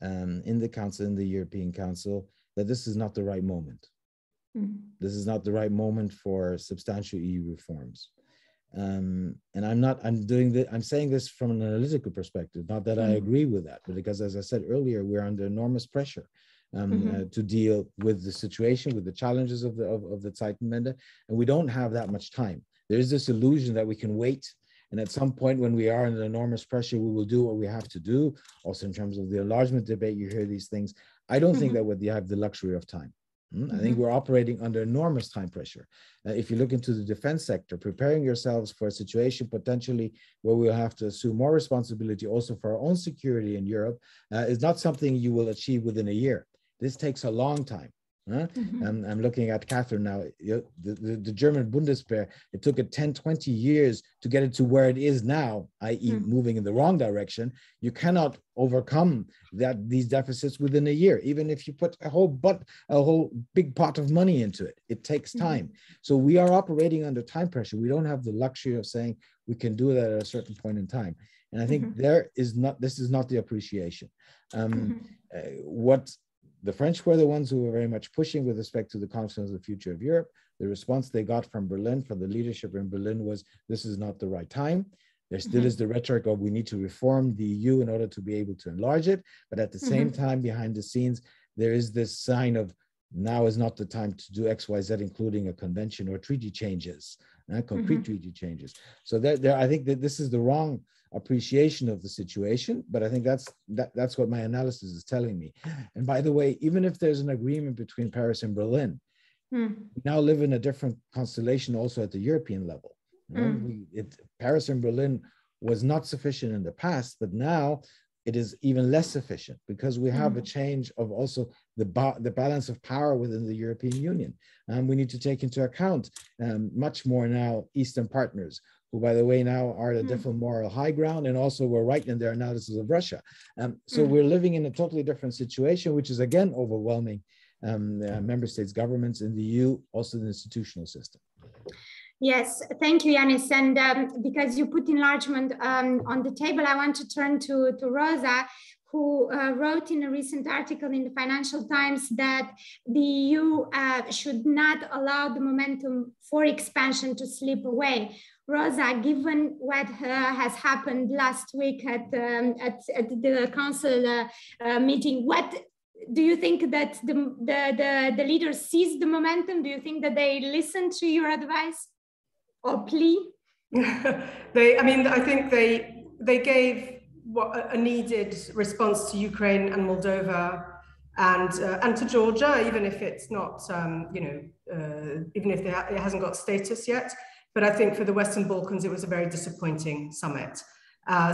in the Council, in the European Council, that this is not the right moment. This is not the right moment for substantial EU reforms. And I'm saying this from an analytical perspective, not that I agree with that, but because, as I said earlier, we're under enormous pressure to deal with the situation, with the challenges of the Zeitenwende, and we don't have that much time. There is this illusion that we can wait, and at some point when we are under enormous pressure, we will do what we have to do. Also in terms of the enlargement debate, you hear these things. I don't think that we have the luxury of time. I think we're operating under enormous time pressure. If you look into the defense sector, preparing yourselves for a situation potentially where we'll have to assume more responsibility also for our own security in Europe is not something you will achieve within a year. This takes a long time. I'm looking at Cathryn now. The German Bundeswehr, it took it 10, 20 years to get it to where it is now, i.e. moving in the wrong direction. You cannot overcome these deficits within a year, even if you put a whole big pot of money into it. It takes time. So we are operating under time pressure. We don't have the luxury of saying we can do that at a certain point in time. And I think this is not the appreciation. What the French were the ones who were very much pushing with respect to the Conference on the Future of Europe. The response they got from Berlin, from the leadership in Berlin, was this is not the right time. There still is the rhetoric of we need to reform the EU in order to be able to enlarge it. But at the same time, behind the scenes, there is this sign of now is not the time to do X, Y, Z, including a convention or treaty changes, concrete treaty changes. So I think that this is the wrong appreciation of the situation, but I think that's what my analysis is telling me. And by the way, even if there's an agreement between Paris and Berlin, we now live in a different constellation also at the European level. Paris and Berlin was not sufficient in the past, but now it is even less sufficient because we have a change of also the balance of power within the European Union. And we need to take into account much more now Eastern partners, who, by the way, now are at a different moral high ground, and also were right in their analysis of Russia. So we're living in a totally different situation, which is again overwhelming member states' governments in the EU, also the institutional system. Yes, thank you, Janis. And because you put enlargement on the table, I want to turn to Rosa, who wrote in a recent article in the Financial Times that the EU should not allow the momentum for expansion to slip away. Rosa, given what has happened last week at the council meeting, what do you think that the leaders seized the momentum? Do you think that they listened to your advice or plea? I think they gave a needed response to Ukraine and Moldova and to Georgia, even if it's not, even if it hasn't got status yet. But I think for the Western Balkans, it was a very disappointing summit.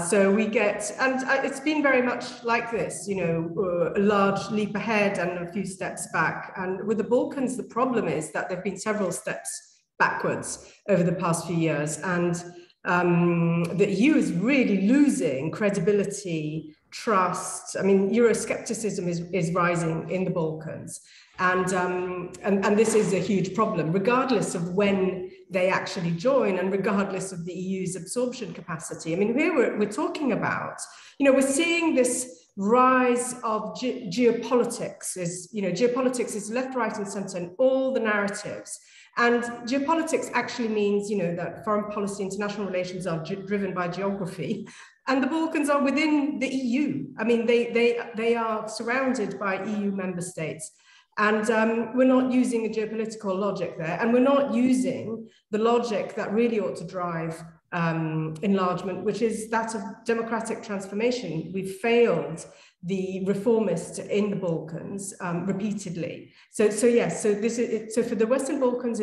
So we get, and it's been very much like this, you know, a large leap ahead and a few steps back. And with the Balkans, the problem is that there have been several steps backwards over the past few years. And the EU is really losing credibility, trust. I mean, Euroscepticism is rising in the Balkans. And this is a huge problem, regardless of when they actually join and regardless of the EU's absorption capacity. I mean, here we're talking about, you know, we're seeing this rise of geopolitics. Geopolitics is left, right, and center in all the narratives. And geopolitics actually means, you know, that foreign policy, international relations are driven by geography. And the Balkans are within the EU. I mean, they are surrounded by EU member states. And we're not using a geopolitical logic there. And we're not using the logic that really ought to drive enlargement, which is that of democratic transformation. We've failed the reformists in the Balkans repeatedly. So yes, so for the Western Balkans,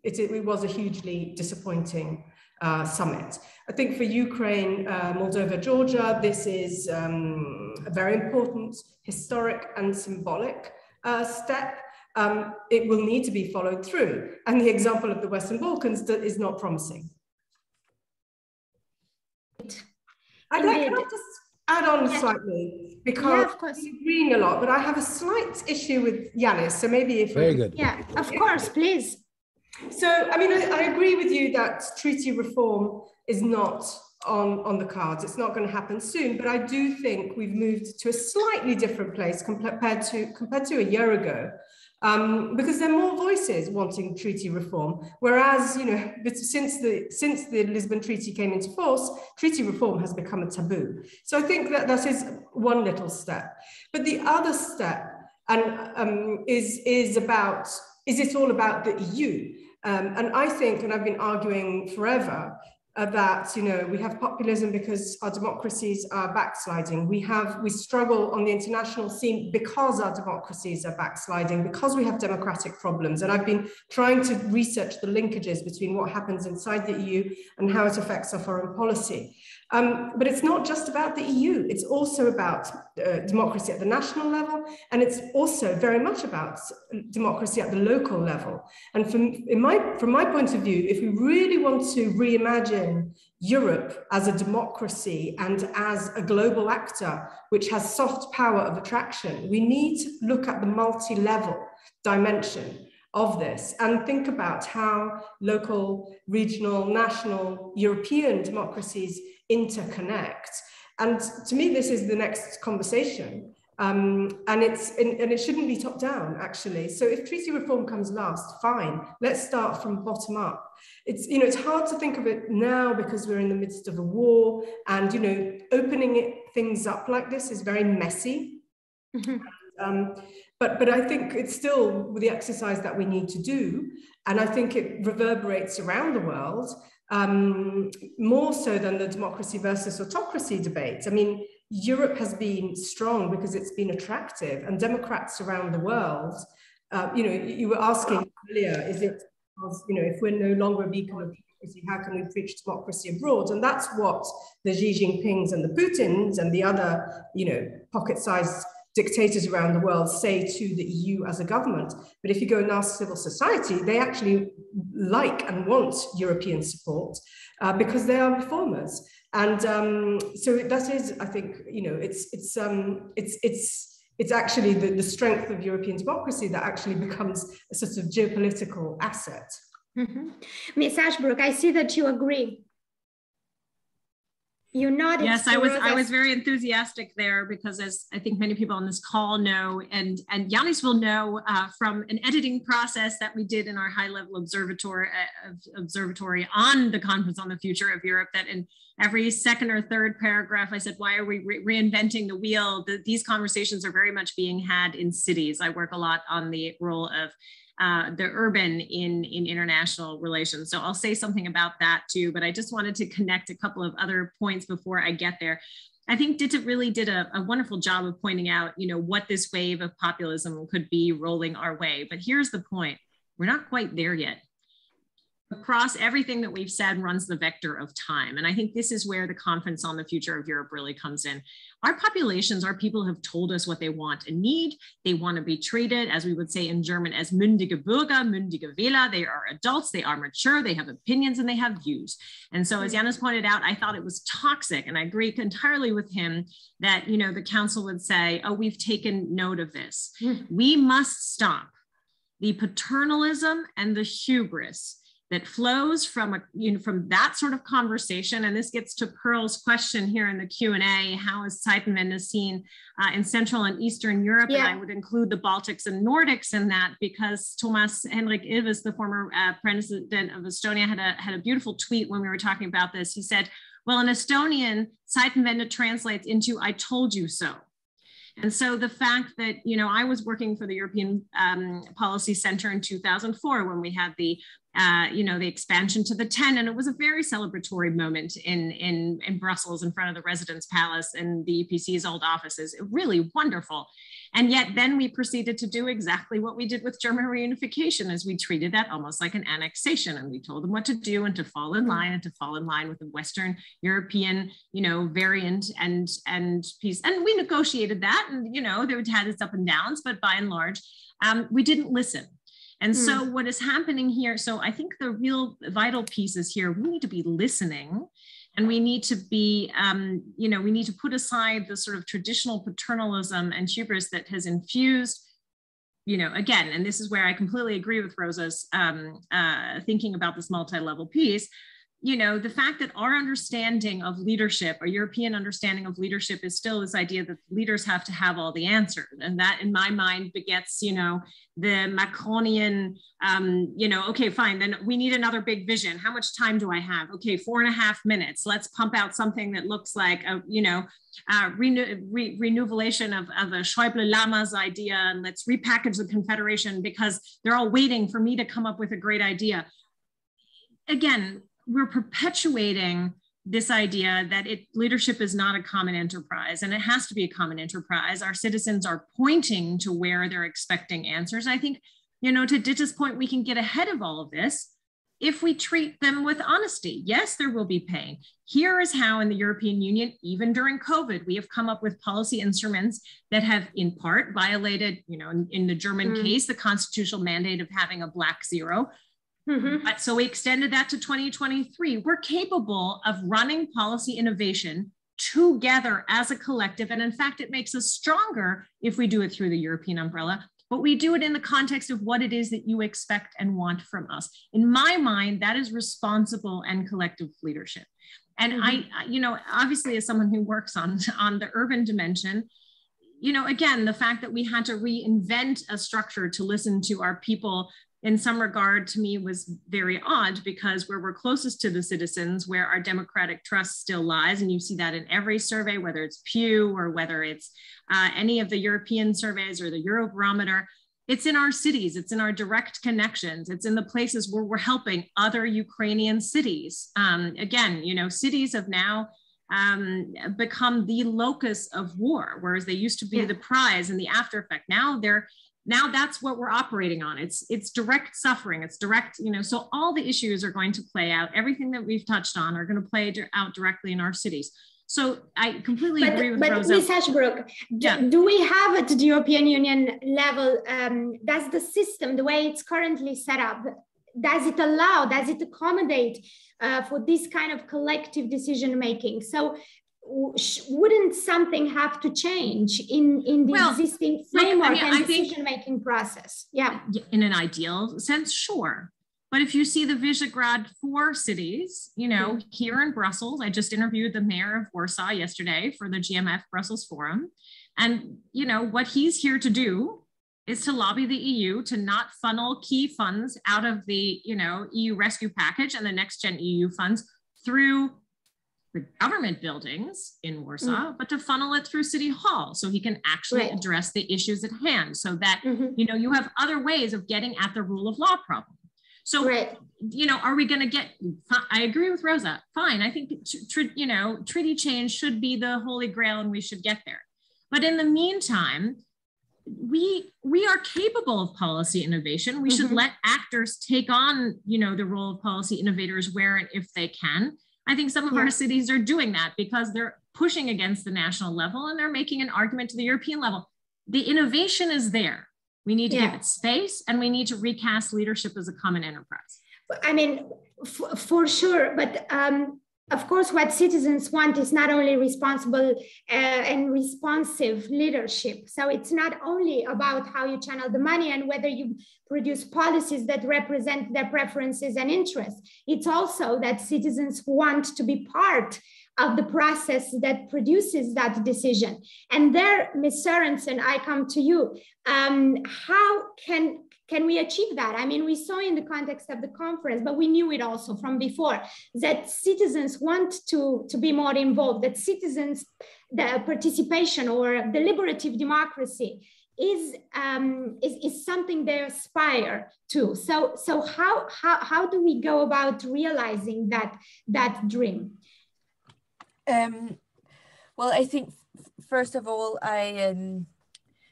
it was a hugely disappointing summit. I think for Ukraine, Moldova, Georgia, this is a very important, historic and symbolic step. It will need to be followed through. And the example of the Western Balkans is not promising. Can I just add on slightly, because we're agreeing a lot, but I have a slight issue with Janis, so maybe if Very good. Yeah, of course, please. So, I mean, I agree with you that treaty reform is not on the cards. It's not going to happen soon, but I do think we've moved to a slightly different place compared to a year ago, because there are more voices wanting treaty reform. Whereas, you know, since the Lisbon Treaty came into force, treaty reform has become a taboo. So I think that is one little step. But the other step is it all about the EU? And I think, and I've been arguing forever, that, you know, we have populism because our democracies are backsliding. We struggle on the international scene because our democracies are backsliding, because we have democratic problems. And I've been trying to research the linkages between what happens inside the EU and how it affects our foreign policy. But it's not just about the EU, it's also about democracy at the national level, and it's also very much about democracy at the local level. And from my point of view, if we really want to reimagine Europe as a democracy and as a global actor which has soft power of attraction, we need to look at the multi-level dimension of this and think about how local, regional, national, European democracies interconnect. And to me, this is the next conversation. And it shouldn't be top down, actually. So if treaty reform comes last, fine. Let's start from bottom up. It's hard to think of it now because we're in the midst of a war, and opening things up like this is very messy. Mm-hmm. But I think it's still the exercise that we need to do, and I think it reverberates around the world. More so than the democracy versus autocracy debate. I mean, Europe has been strong because it's been attractive, and Democrats around the world, you were asking earlier, is it, if we're no longer a beacon of democracy, how can we preach democracy abroad? And that's what the Xi Jinpings and the Putins and the other, pocket-sized dictators around the world say to the EU as a government. But if you go and ask civil society, they actually like and want European support because they are reformers. And so that is, I think, it's actually the strength of European democracy that actually becomes a sort of geopolitical asset. Mm-hmm. Ms. Ashbrook, I see that you agree. You nodded. Yes, I was very enthusiastic there because, as I think many people on this call know, and Janis will know from an editing process that we did in our high-level observatory on the Conference on the Future of Europe, that in every second or third paragraph, I said, why are we reinventing the wheel? These conversations are very much being had in cities. I work a lot on the role of the urban in international relations. So I'll say something about that too, but I just wanted to connect a couple of other points before I get there. I think Ditte really did a wonderful job of pointing out, what this wave of populism could be rolling our way. But here's the point. We're not quite there yet. across everything that we've said runs the vector of time. And I think this is where the Conference on the Future of Europe really comes in. Our populations, our people have told us what they want and need. They want to be treated, as we would say in German, as mündige Bürger, mündige Wähler. They are adults, they are mature, they have opinions, and they have views. And so as Janis pointed out, I thought it was toxic, and I agree entirely with him that, you know, the council would say, oh, we've taken note of this. We must stop the paternalism and the hubris that flows from from that sort of conversation. And this gets to Pearl's question here in the Q&A, how is Zeitenwende seen in Central and Eastern Europe? Yeah. And I would include the Baltics and Nordics in that, because Thomas Henrik Ilves, the former president of Estonia, had a beautiful tweet when we were talking about this. He said, well, in Estonian, Zeitenwende translates into "I told you so." And so the fact that, you know, I was working for the European Policy Center in 2004 when we had the, you know, the expansion to the 10, and it was a very celebratory moment in Brussels in front of the Residence Palace and the EPC's old offices. Really wonderful. And yet then we proceeded to do exactly what we did with German reunification, as we treated that almost like an annexation, and we told them what to do and to fall in line with the Western European, you know, variant and peace. And we negotiated that, and, you know, they had its up and downs, but by and large, we didn't listen. And so what is happening here, so I think the real vital piece is here, we need to be listening, and we need to be, you know, we need to put aside the sort of traditional paternalism and hubris that has infused, you know, again, and this is where I completely agree with Rosa's thinking about this multi-level piece. You know, the fact that our understanding of leadership, our European understanding of leadership, is still this idea that leaders have to have all the answers. And that, in my mind, begets, you know, the Macronian, you know, okay, fine, then we need another big vision. How much time do I have? Okay, 4.5 minutes. Let's pump out something that looks like, a, you know, renewvelation of a Schäuble-Lammers idea, and let's repackage the Confederation because they're all waiting for me to come up with a great idea. Again, we're perpetuating this idea that leadership is not a common enterprise, and it has to be a common enterprise. Our citizens are pointing to where they're expecting answers. I think, you know, to Ditte's point, we can get ahead of all of this if we treat them with honesty. Yes, there will be pain. Here is how in the European Union, even during COVID, we have come up with policy instruments that have in part violated, you know, in the German case, the constitutional mandate of having a black zero. But so we extended that to 2023. We're capable of running policy innovation together as a collective. And in fact, it makes us stronger if we do it through the European umbrella, but we do it in the context of what it is that you expect and want from us. In my mind, that is responsible and collective leadership. And I, you know, obviously as someone who works on the urban dimension, you know, again, the fact that we had to reinvent a structure to listen to our people in some regard, to me, was very odd, because where we're closest to the citizens, where our democratic trust still lies, and you see that in every survey, whether it's Pew or whether it's any of the European surveys or the Eurobarometer, it's in our cities, it's in our direct connections, it's in the places where we're helping other Ukrainian cities. Again, you know, cities have now become the locus of war, whereas they used to be the prize and the after effect. Now that's what we're operating on. It's direct suffering. It's direct, you know, so all the issues are going to play out. Everything that we've touched on are going to play out directly in our cities. So I completely agree with Rosa. Ms. Ashbrook, do we have at the European Union level, does the system, the way it's currently set up, does it allow, does it accommodate for this kind of collective decision making? So wouldn't something have to change in the existing framework and decision-making process? Yeah. In an ideal sense, sure. But if you see the Visegrad 4 cities, you know, here in Brussels, I just interviewed the mayor of Warsaw yesterday for the GMF Brussels Forum. And, you know, what he's here to do is to lobby the EU to not funnel key funds out of the, you know, EU rescue package and the next gen EU funds through the government buildings in Warsaw, but to funnel it through City Hall so he can actually address the issues at hand, so that, you know, you have other ways of getting at the rule of law problem. So, you know, are we going to get, I agree with Rosa, fine. I think, you know, treaty change should be the holy grail and we should get there. But in the meantime, we are capable of policy innovation. We should let actors take on, the role of policy innovators where and if they can. I think some of our cities are doing that because they're pushing against the national level and they're making an argument to the European level. The innovation is there. We need to give it space, and we need to recast leadership as a common enterprise. I mean, for sure, but of course, what citizens want is not only responsible and responsive leadership. So it's not only about how you channel the money and whether you produce policies that represent their preferences and interests. It's also that citizens want to be part of the process that produces that decision. And there, Ms. Sørensen, I come to you. How can we achieve that? I mean, we saw in the context of the conference, but we knew it also from before, that citizens want to be more involved, that citizens, the participation or deliberative democracy is something they aspire to. So how do we go about realizing that dream? Well, I think, first of all,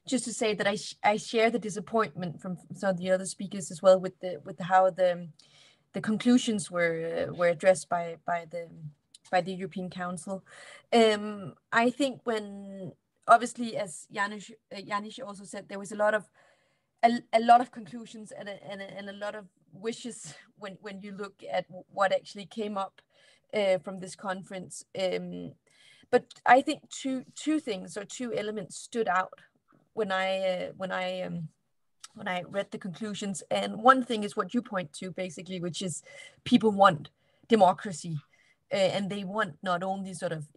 just to say that I share the disappointment from some of the other speakers as well with how the conclusions were addressed by the European Council. I think when, obviously, as Janis also said, there was a lot of conclusions and a lot of wishes when you look at what actually came up from this conference. But I think two things or two elements stood out when I read the conclusions. And one thing is what you point to, basically, which is people want democracy, and they want not only sort of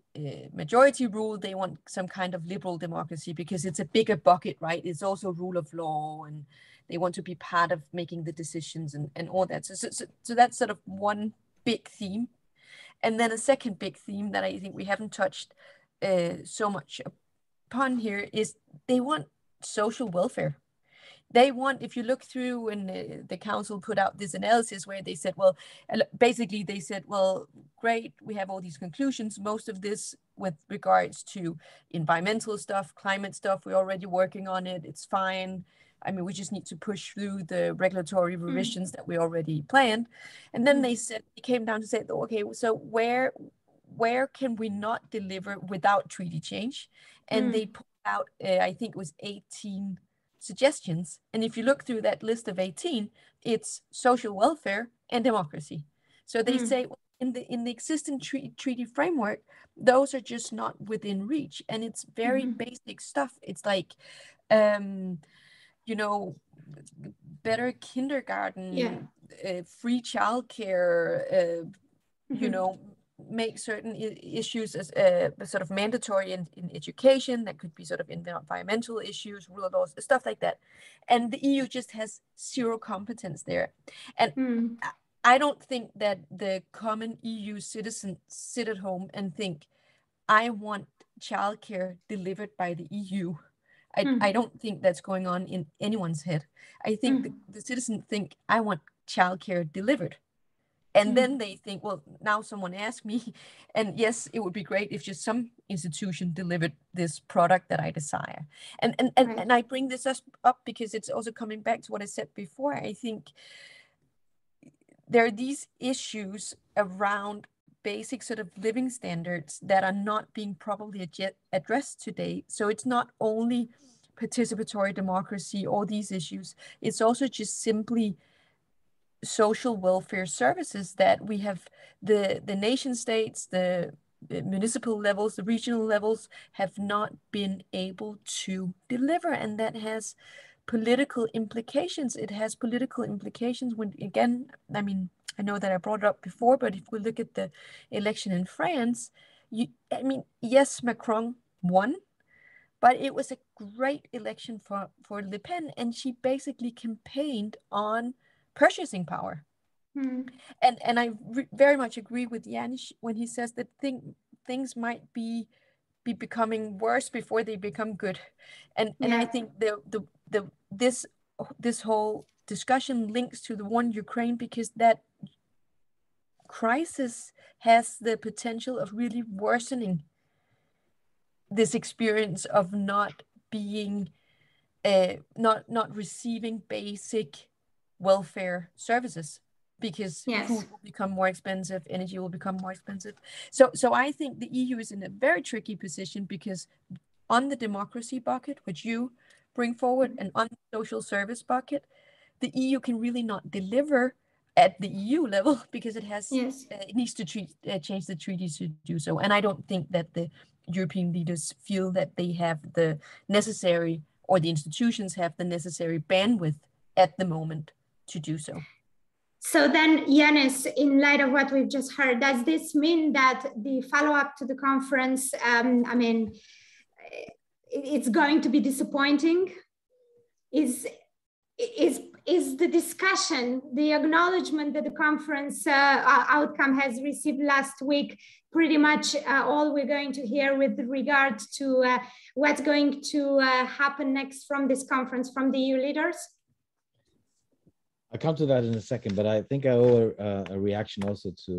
majority rule, they want some kind of liberal democracy because it's a bigger bucket, right? It's also rule of law, and they want to be part of making the decisions and all that. So that's sort of one big theme. And then a second big theme that I think we haven't touched so much upon here is they want social welfare. They want, if you look through when the council put out this analysis where they said, well, basically they said, well, great, we have all these conclusions, most of this with regards to environmental stuff, climate stuff, we're already working on it, it's fine. I mean, we just need to push through the regulatory revisions that we already planned. And then they said, it came down to say, okay, so where can we not deliver without treaty change? And they put out, I think it was 18 suggestions. And if you look through that list of 18, it's social welfare and democracy. So they say, well, in the existing treaty framework, those are just not within reach. And it's very basic stuff. It's like, better kindergarten, free childcare, make certain issues as sort of mandatory in education. That could be sort of environmental issues, rule of law, stuff like that. And the EU just has zero competence there. And I don't think that the common EU citizen sit at home and think, I want childcare delivered by the EU. I don't think that's going on in anyone's head. I think the citizens think, I want childcare delivered. And then they think, well, now someone asked me, and yes, it would be great if just some institution delivered this product that I desire. And I bring this up because it's also coming back to what I said before. I think there are these issues around basic sort of living standards that are not being properly addressed today. So it's not only participatory democracy, all these issues, it's also just simply social welfare services that we have the nation states, the municipal levels, the regional levels have not been able to deliver. And that has political implications. It has political implications when, again, I mean, I know that I brought it up before, but if we look at the election in France, yes, Macron won, but it was a great election for Le Pen, and she basically campaigned on purchasing power. And I very much agree with Janis when he says that things might be becoming worse before they become good. And I think this whole discussion links to the war in Ukraine, because that crisis has the potential of really worsening this experience of not being not receiving basic welfare services, because food will become more expensive, energy will become more expensive. So I think the EU is in a very tricky position, because on the democracy bucket, which you bring forward, and on the social service bucket, the EU can really not deliver at the EU level, because it has it needs to change the treaties to do so. And I don't think that the European leaders feel that they have the necessary, or the institutions have the necessary bandwidth at the moment to do so. So then, Janis, in light of what we've just heard, does this mean that the follow-up to the conference, I mean, it's going to be disappointing? Is the discussion, the acknowledgement that the conference outcome has received last week, pretty much all we're going to hear with regard to what's going to happen next from this conference from the EU leaders? I'll come to that in a second, but I think I owe a reaction also to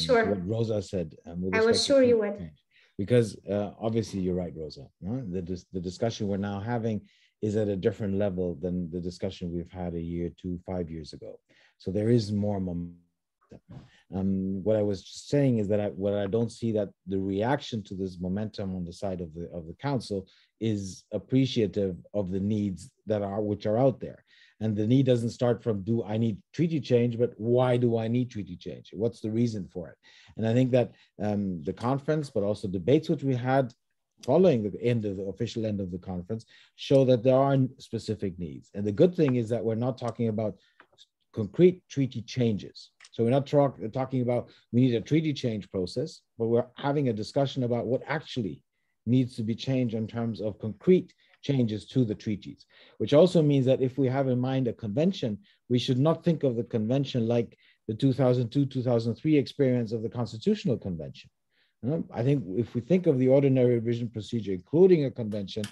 what Rosa said. I was sure you would. Because obviously you're right, Rosa. The discussion we're now having is at a different level than the discussion we've had a year, 5 years ago. So there is more momentum. What I was saying is that what I don't see that the reaction to this momentum on the side of the council is appreciative of the needs which are out there. And the need doesn't start from, do I need treaty change, but why do I need treaty change? What's the reason for it? And I think that the conference, but also debates which we had following the official end of the conference, show that there are specific needs. And the good thing is that we're not talking about concrete treaty changes. So we're not talking about we need a treaty change process, but we're having a discussion about what actually needs to be changed in terms of concrete changes to the treaties, which also means that if we have in mind a convention, we should not think of the convention like the 2002-2003 experience of the Constitutional Convention. I think if we think of the ordinary revision procedure, including a convention,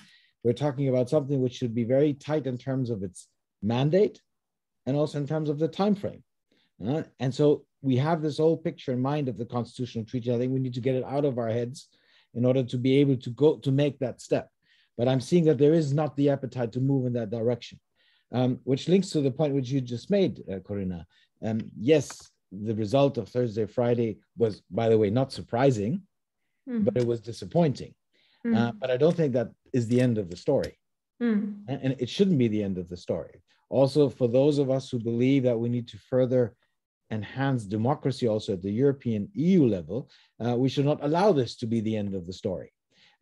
we're talking about something which should be very tight in terms of its mandate and also in terms of the time frame. And so we have this whole picture in mind of the Constitutional Treaty. I think we need to get it out of our heads in order to be able to make that step. But I'm seeing that there is not the appetite to move in that direction, which links to the point which you just made, Corina. Yes, the result of Thursday, Friday was, by the way, not surprising, but it was disappointing. But I don't think that is the end of the story. And it shouldn't be the end of the story. Also, for those of us who believe that we need to further enhance democracy also at the European EU level, we should not allow this to be the end of the story.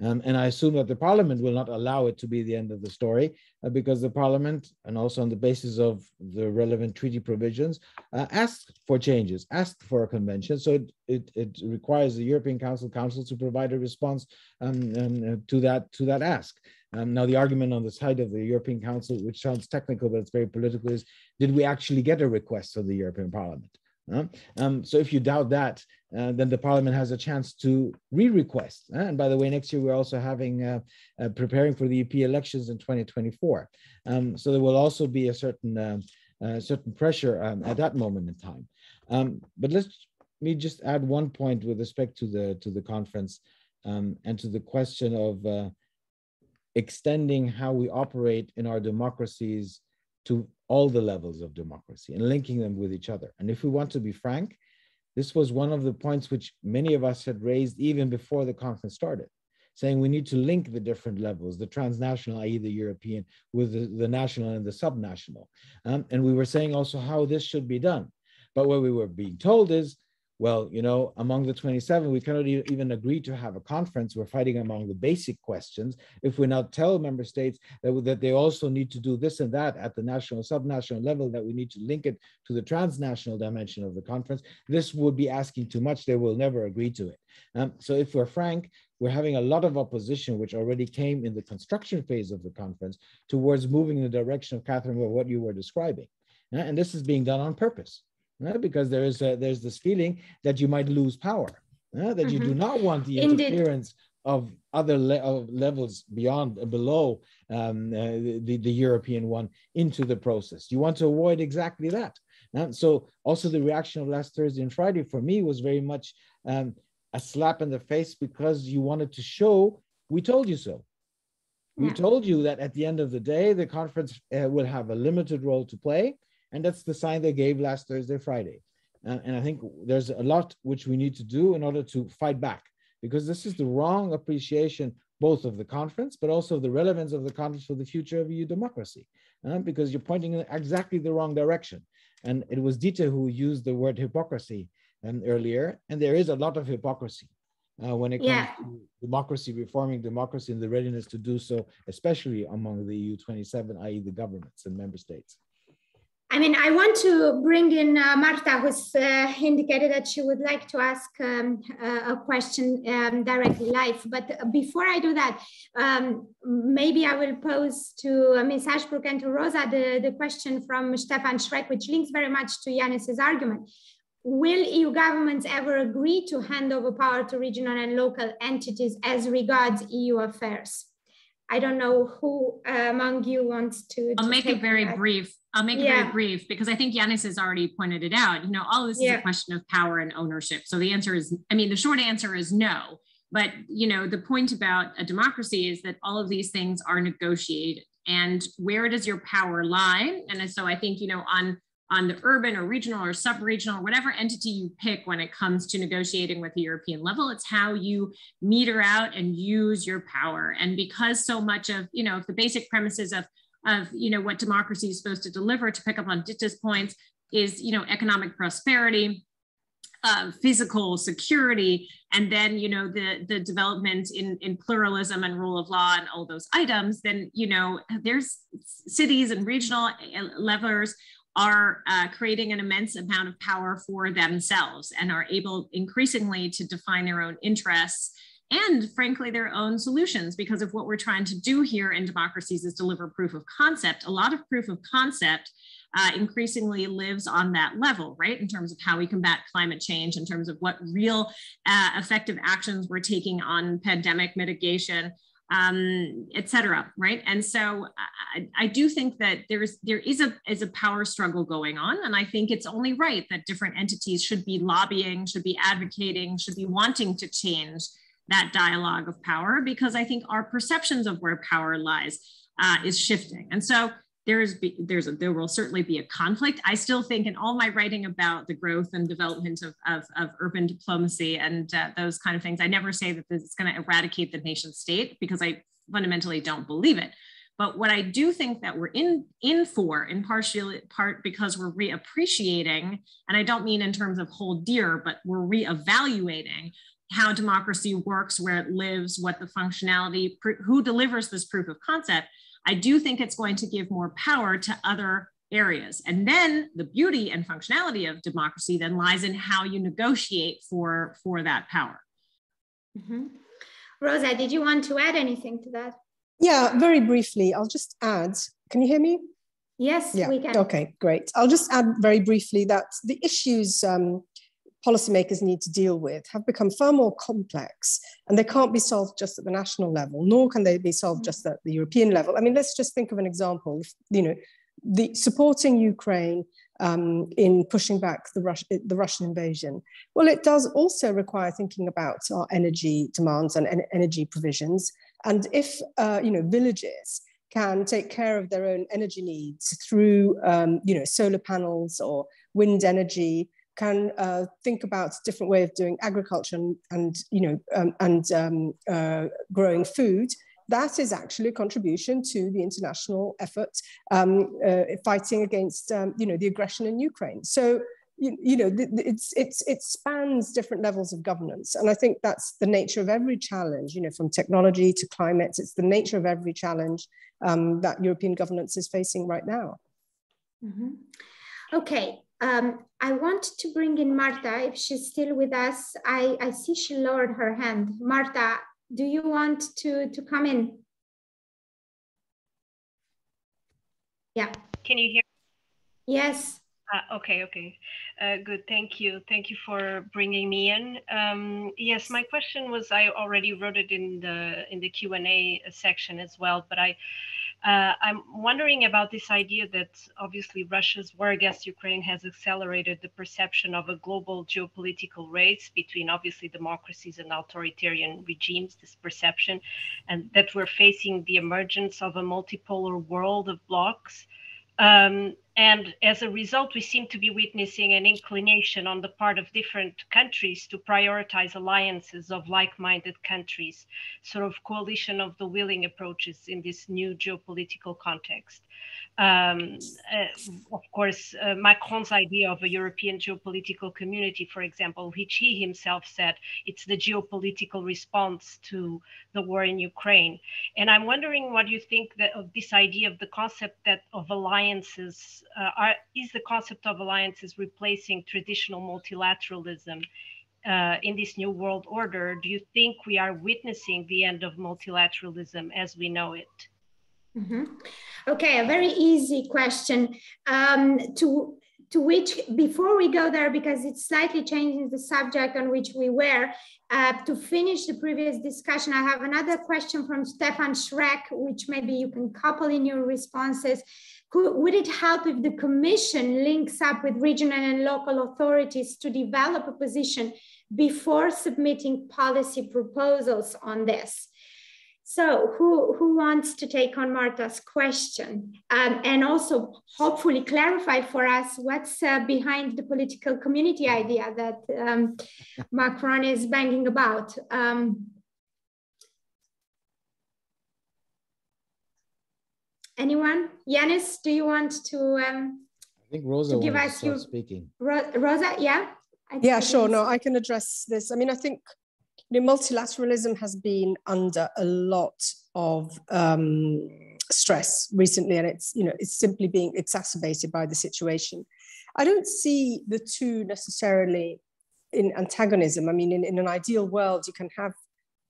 And I assume that the Parliament will not allow it to be the end of the story, because the Parliament, and also on the basis of the relevant treaty provisions, asked for changes, asked for a convention. So it requires the European Council to provide a response to that ask. Now, the argument on the side of the European Council, which sounds technical, but it's very political, is, did we actually get a request from the European Parliament? So if you doubt that, then the Parliament has a chance to re-request. And by the way, next year we're also having preparing for the EP elections in 2024. So there will also be a certain pressure at that moment in time. But let me just add one point with respect to the conference and to the question of extending how we operate in our democracies to all the levels of democracy and linking them with each other. And if we want to be frank, this was one of the points which many of us had raised even before the conference started, saying we need to link the different levels, the transnational, i.e. the European, with the national and the subnational. And we were saying also how this should be done. But what we were being told is, well, you know, among the 27, we cannot even agree to have a conference. We're fighting among the basic questions. If we now tell member states that they also need to do this and that at the national, subnational level, that we need to link it to the transnational dimension of the conference, this would be asking too much. They will never agree to it. So if we're frank, we're having a lot of opposition, which already came in the construction phase of the conference, towards moving in the direction of, Cathryn, of what you were describing. And this is being done on purpose. Because there's this feeling that you might lose power, that you do not want the interference of other levels below the European one into the process. You want to avoid exactly that. So also the reaction of last Thursday and Friday for me was very much a slap in the face, because you wanted to show, we told you so. We told you that at the end of the day, the conference will have a limited role to play. And that's the sign they gave last Thursday, Friday. And I think there's a lot which we need to do in order to fight back, because this is the wrong appreciation, both of the conference, but also the relevance of the conference for the future of EU democracy, because you're pointing in exactly the wrong direction. And it was Ditte who used the word hypocrisy earlier, and there is a lot of hypocrisy when it comes to democracy, reforming democracy, and the readiness to do so, especially among the EU 27, i.e. the governments and member states. I mean, I want to bring in Marta, who's indicated that she would like to ask a question directly live. But before I do that, maybe I will pose to Ms. Ashbrook and to Rosa the question from Stefan Schreck, which links very much to Janis's argument. Will EU governments ever agree to hand over power to regional and local entities as regards EU affairs? I don't know who among you wants to. I'll make it very brief. I'll make it very brief because I think Janis has already pointed it out. You know, all of this is a question of power and ownership. So the answer is, I mean, the short answer is no. But, you know, the point about a democracy is that all of these things are negotiated. And where does your power lie? And so I think, you know, on the urban or regional or sub-regional or whatever entity you pick when it comes to negotiating with the European level, it's how you meter out and use your power. And because so much of, you know, the basic premises of you know, what democracy is supposed to deliver, to pick up on Ditte's points, is, you know, economic prosperity, physical security, and then, you know, the development in pluralism and rule of law and all those items, then, you know, there's cities and regional levels are creating an immense amount of power for themselves and are able increasingly to define their own interests and frankly, their own solutions, because of what we're trying to do here in democracies is deliver proof of concept. A lot of proof of concept increasingly lives on that level, right? In terms of how we combat climate change, in terms of what real effective actions we're taking on pandemic mitigation, et cetera, right? And so I do think that there is a power struggle going on. And I think it's only right that different entities should be lobbying, should be advocating, should be wanting to change that dialogue of power, because I think our perceptions of where power lies is shifting. And so there will certainly be a conflict. I still think in all my writing about the growth and development of urban diplomacy and those kind of things, I never say that this is going to eradicate the nation state, because I fundamentally don't believe it. But what I do think that we're in for, in part because we're reappreciating, and I don't mean in terms of hold dear, but we're reevaluating how democracy works, where it lives, what the functionality, who delivers this proof of concept. I do think it's going to give more power to other areas. And then the beauty and functionality of democracy then lies in how you negotiate for that power. Mm-hmm. Rosa, did you want to add anything to that? Yeah, very briefly, I'll just add, can you hear me? Yes, we can. Okay, great. I'll just add very briefly that the issues policymakers need to deal with have become far more complex, and they can't be solved just at the national level, nor can they be solved just at the European level. I mean, let's just think of an example. You know, the supporting Ukraine in pushing back the Russian invasion. Well, it does also require thinking about our energy demands and energy provisions. And if you know, villages can take care of their own energy needs through you know, solar panels or wind energy, can think about a different way of doing agriculture and you know, growing food, that is actually a contribution to the international effort fighting against you know, the aggression in Ukraine. So you know, it spans different levels of governance, and I think that's the nature of every challenge. You know, from technology to climate, it's the nature of every challenge that European governance is facing right now. Mm-hmm. Okay. I want to bring in Marta, if she's still with us. I see she lowered her hand. Marta, do you want to come in? Yeah. Can you hear? Yes. Okay. Good. Thank you. Thank you for bringing me in. Yes, my question was, I already wrote it in the Q&A section as well, but I'm wondering about this idea that obviously Russia's war against Ukraine has accelerated the perception of a global geopolitical race between obviously democracies and authoritarian regimes, this perception, and that we're facing the emergence of a multipolar world of blocs. And as a result, we seem to be witnessing an inclination on the part of different countries to prioritize alliances of like-minded countries, sort of coalition of the willing approaches in this new geopolitical context. Of course, Macron's idea of a European geopolitical community, for example, which he himself said it's the geopolitical response to the war in Ukraine. And I'm wondering what you think of this idea of the concept of alliances. Is the concept of alliances replacing traditional multilateralism in this new world order? Do you think we are witnessing the end of multilateralism as we know it? Mm-hmm. Okay, a very easy question to which, before we go there, because it's slightly changing the subject on which we were, to finish the previous discussion, I have another question from Stefan Schreck, which maybe you can couple in your responses. Would it help if the Commission links up with regional and local authorities to develop a position before submitting policy proposals on this? So who wants to take on Marta's question and also hopefully clarify for us what's behind the political community idea that Macron is banging about? Anyone? Janis, do you want to I think Rosa give wants us to start speaking. Rosa, yeah? Yeah, sure. No, I can address this. I mean, I think multilateralism has been under a lot of stress recently, and it's simply being exacerbated by the situation. I don't see the two necessarily in antagonism. I mean, in an ideal world, you can have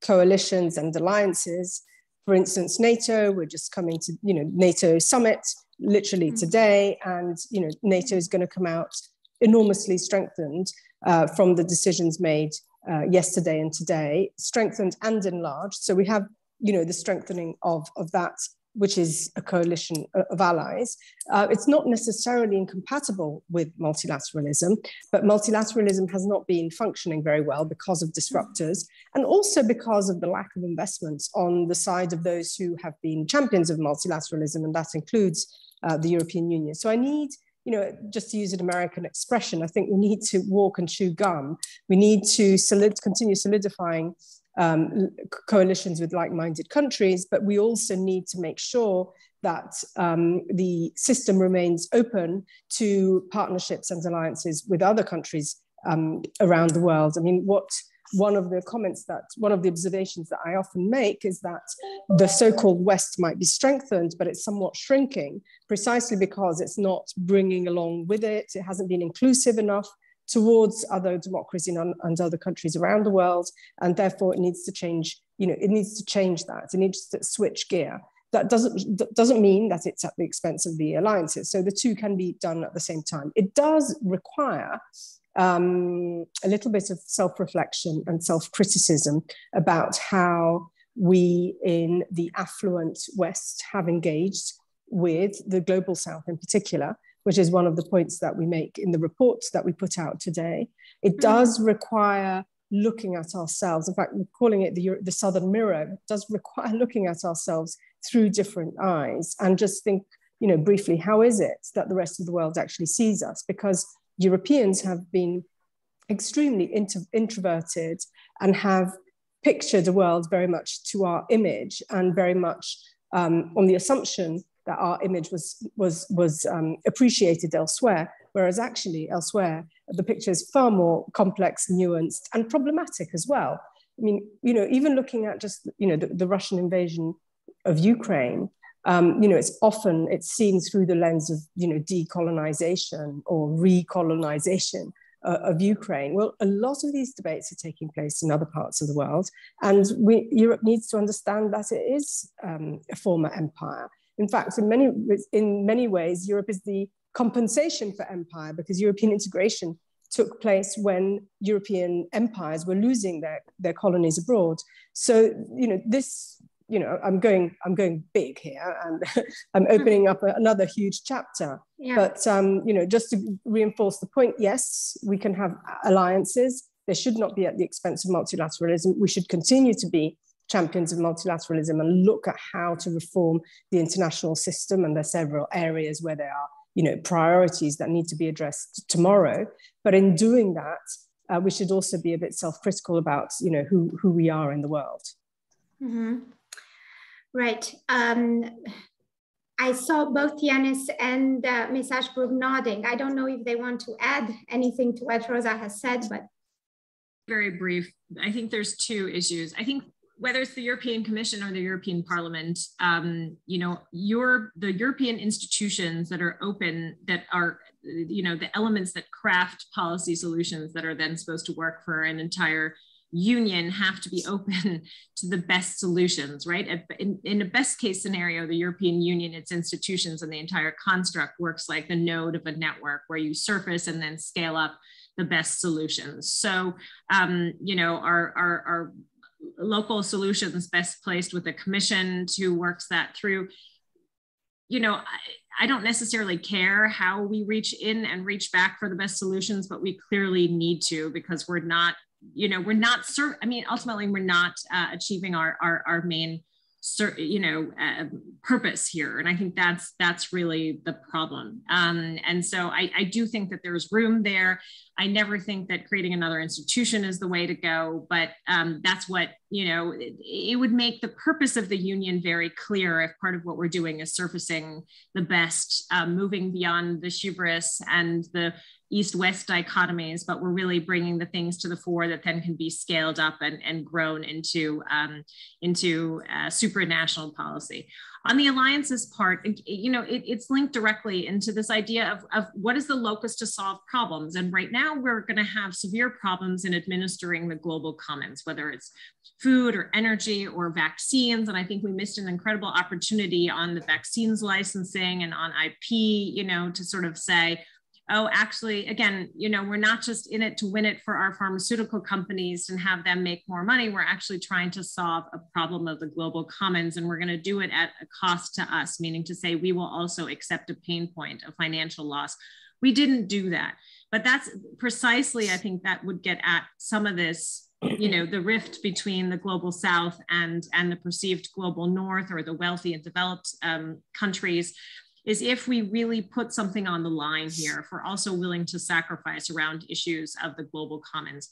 coalitions and alliances. For instance, NATO, we're just coming to, NATO summit literally today, and, NATO is going to come out enormously strengthened from the decisions made yesterday and today, strengthened and enlarged. So we have, the strengthening of that, which is a coalition of allies. It's not necessarily incompatible with multilateralism, but multilateralism has not been functioning very well because of disruptors, and also because of the lack of investments on the side of those who have been champions of multilateralism, and that includes the European Union. So I need, just to use an American expression, I think we need to walk and chew gum. We need to continue solidifying coalitions with like-minded countries, but we also need to make sure that the system remains open to partnerships and alliances with other countries around the world. I mean, one of the observations that I often make is that the so-called West might be strengthened, but it's somewhat shrinking precisely because it's not bringing along with it. It hasn't been inclusive enough towards other democracies and other countries around the world, and therefore it needs to change. It needs to change that. It needs to switch gear. That doesn't mean that it's at the expense of the alliances. So the two can be done at the same time. It does require a little bit of self-reflection and self-criticism about how we in the affluent West have engaged with the global South in particular, which is one of the points that we make in the report that we put out today. It does require looking at ourselves. In fact, we're calling it the Southern Mirror. It does require looking at ourselves through different eyes and just think, briefly, how is it that the rest of the world actually sees us? Because Europeans have been extremely introverted and have pictured a world very much to our image and very much on the assumption that our image was appreciated elsewhere, whereas actually elsewhere, the picture is far more complex, nuanced, and problematic as well. I mean, even looking at just, the Russian invasion of Ukraine, it's seen through the lens of, decolonization or recolonization of Ukraine. Well, a lot of these debates are taking place in other parts of the world, and Europe needs to understand that it is a former empire. In fact, in many ways, Europe is the compensation for empire, because European integration took place when European empires were losing their colonies abroad. So, this you know, I'm going big here, and I'm opening up another huge chapter. Yeah. But you know, just to reinforce the point, yes, we can have alliances. They should not be at the expense of multilateralism. We should continue to be champions of multilateralism and look at how to reform the international system. And there are several areas where there are, you know, priorities that need to be addressed tomorrow. But in doing that, we should also be a bit self-critical about, you know, who we are in the world. Mm-hmm. Right. I saw both Janis and Ms. Ashbrook nodding. I don't know if they want to add anything to what Rosa has said, but. Very brief. I think there's two issues. I think whether it's the European Commission or the European Parliament, you know, the European institutions that are open, that are, you know, the elements that craft policy solutions that are then supposed to work for an entire union have to be open to the best solutions, right? In a best case scenario, the European Union, its institutions and the entire construct works like the node of a network where you surface and then scale up the best solutions. So, you know, our local solutions best placed with the Commission who works that through. You know, I don't necessarily care how we reach in and reach back for the best solutions, but we clearly need to, because we're not, you know, I mean, ultimately we're not achieving our main, you know, purpose here. And I think that's really the problem. And so I do think that there's room there. I never think that creating another institution is the way to go, but that's what, you know, it would make the purpose of the union very clear if part of what we're doing is surfacing the best, moving beyond the hubris and the East-West dichotomies, but we're really bringing the things to the fore that then can be scaled up and grown into supranational policy. On the alliances part, you know, it's linked directly into this idea of what is the locus to solve problems. And right now we're going to have severe problems in administering the global commons, whether it's food or energy or vaccines. And I think we missed an incredible opportunity on the vaccines licensing and on IP, you know, to sort of say, oh, actually, again, you know, we're not just in it to win it for our pharmaceutical companies and have them make more money. We're actually trying to solve a problem of the global commons, and we're going to do it at a cost to us, meaning to say we will also accept a pain point, a financial loss. We didn't do that, but that's precisely, I think that would get at some of this, you know, the rift between the global South and the perceived global North, or the wealthy and developed countries, is if we really put something on the line here, if we're also willing to sacrifice around issues of the global commons.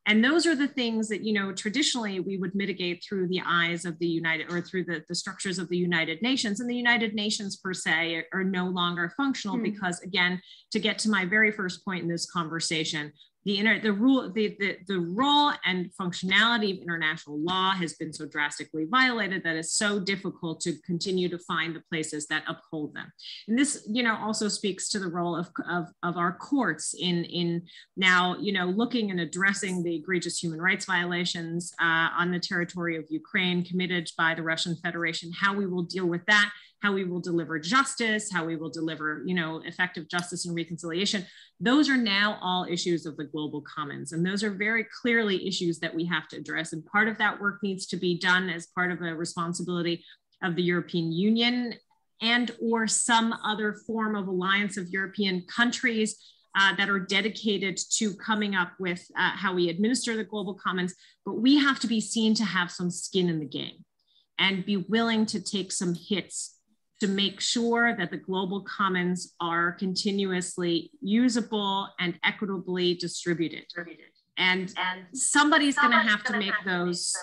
And those are the things that, you know, traditionally we would mitigate through the eyes of the United, or through the structures of the United Nations. And the United Nations per se are no longer functional because, again, to get to my very first point in this conversation, the role and functionality of international law has been so drastically violated that it's so difficult to continue to find the places that uphold them. And this, you know, also speaks to the role of our courts in now, you know, looking and addressing the egregious human rights violations on the territory of Ukraine committed by the Russian Federation, how we will deal with that, how we will deliver justice, how we will deliver, you know, effective justice and reconciliation. Those are now all issues of the global commons. And those are very clearly issues that we have to address. And part of that work needs to be done as part of a responsibility of the European Union and or some other form of alliance of European countries that are dedicated to coming up with how we administer the global commons. But we have to be seen to have some skin in the game and be willing to take some hits to make sure that the global commons are continuously usable and equitably distributed. And somebody's going to have to make those.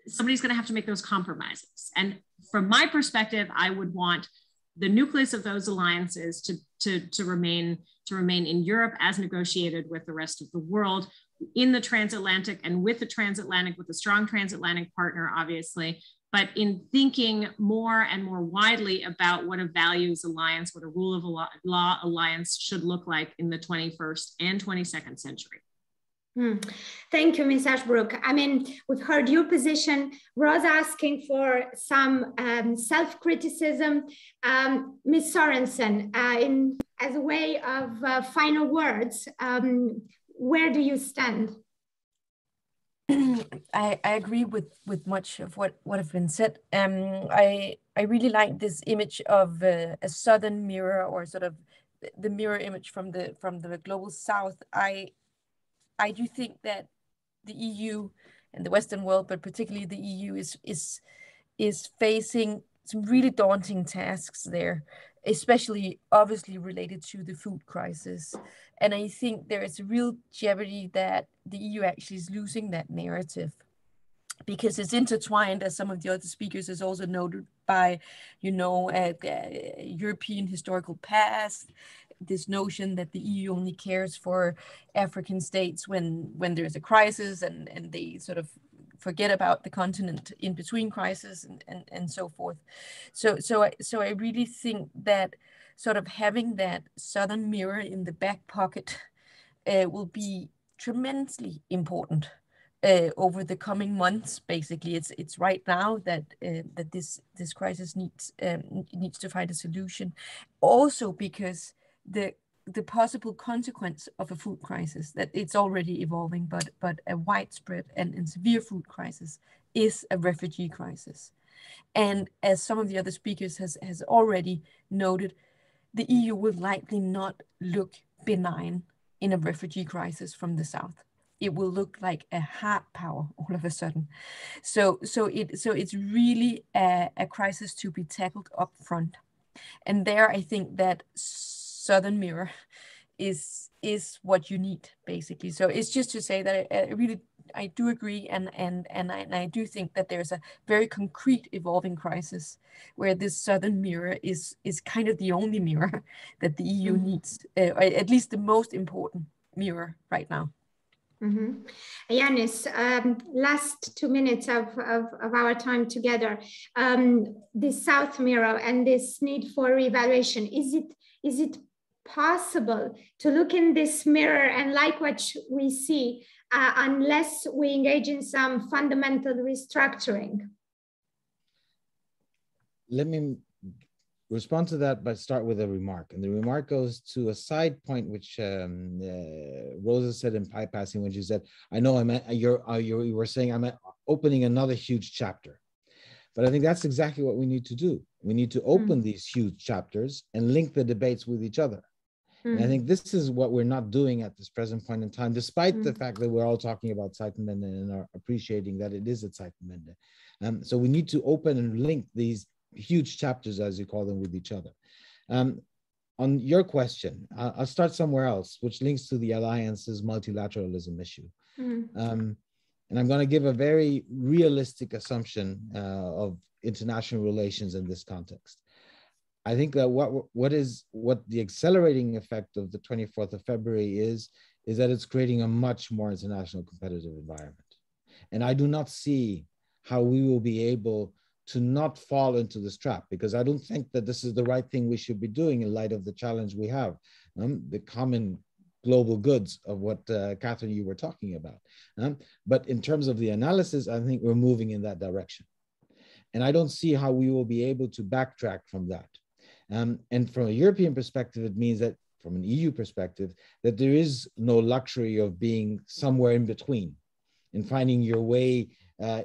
Somebody's going to have to make those compromises. And from my perspective, I would want the nucleus of those alliances to remain in Europe as negotiated with the rest of the world, in the transatlantic, and with a strong transatlantic partner, obviously. But in thinking more and more widely about what a values alliance, what a rule of law alliance should look like in the 21st and 22nd century. Thank you, Ms. Ashbrook. I mean, we've heard your position. Rosa asking for some self-criticism. Ms. Sørensen, as a way of final words, where do you stand? I agree with much of what have been said. I really like this image of a southern mirror, or sort of the mirror image from the global south. I do think that the EU and the Western world, but particularly the EU, is facing some really daunting tasks there, especially obviously related to the food crisis. And I think there is a real jeopardy that the EU actually is losing that narrative, because it's intertwined, as some of the other speakers has also noted, by, European historical past, this notion that the EU only cares for African states when there's a crisis, and they sort of forget about the continent in between crises, and so forth. So I really think that sort of having that southern mirror in the back pocket will be tremendously important over the coming months. Basically, it's right now that this crisis needs to find a solution. Also, because the possible consequence of a food crisis, that it's already evolving, but a widespread and severe food crisis is a refugee crisis. And as some of the other speakers has already noted, the EU will likely not look benign in a refugee crisis from the south. It will look like a hard power all of a sudden. So it's really a crisis to be tackled up front. And there, I think that southern mirror is what you need, basically. So it's just to say that I do agree, and I do think that there's a very concrete evolving crisis where this southern mirror is kind of the only mirror that the EU needs, at least the most important mirror right now. Mm-hmm. Janis, last 2 minutes of our time together, this South mirror and this need for reevaluation, is it possible to look in this mirror and like what we see, unless we engage in some fundamental restructuring? Let me respond to that by start with a remark, and the remark goes to a side point which Rosa said in bypassing when she said, "I know you were saying I'm opening another huge chapter," but I think that's exactly what we need to do. We need to open these huge chapters and link the debates with each other. And I think this is what we're not doing at this present point in time, despite the fact that we're all talking about Zeitenwende and are appreciating that it is a Zeitenwende. So we need to open and link these huge chapters, as you call them, with each other. On your question, I'll start somewhere else, which links to the alliance's multilateralism issue. And I'm going to give a very realistic assumption of international relations in this context. I think that what the accelerating effect of the 24th of February is that it's creating a much more international competitive environment. And I do not see how we will be able to not fall into this trap, because I don't think that this is the right thing we should be doing in light of the challenge we have, the common global goods of what Cathryn, you were talking about. But in terms of the analysis, I think we're moving in that direction. And I don't see how we will be able to backtrack from that. And from a European perspective, it means that from an EU perspective, that there is no luxury of being somewhere in between and finding your way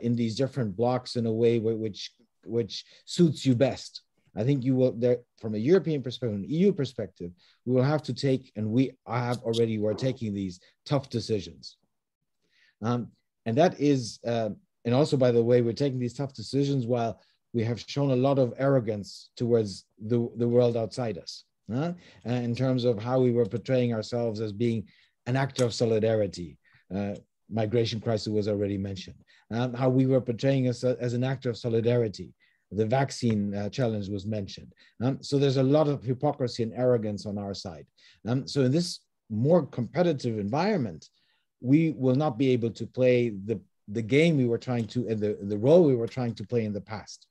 in these different blocks in a way which suits you best. I think you will, from a European perspective, an EU perspective, we will have to take, and we're taking these tough decisions. And that is, and also, by the way, we're taking these tough decisions while we have shown a lot of arrogance towards the world outside us, in terms of how we were portraying ourselves as being an actor of solidarity. Migration crisis was already mentioned. How we were portraying us as an actor of solidarity. The vaccine challenge was mentioned. So there's a lot of hypocrisy and arrogance on our side. So in this more competitive environment, we will not be able to play the game we were trying to, and the role we were trying to play in the past.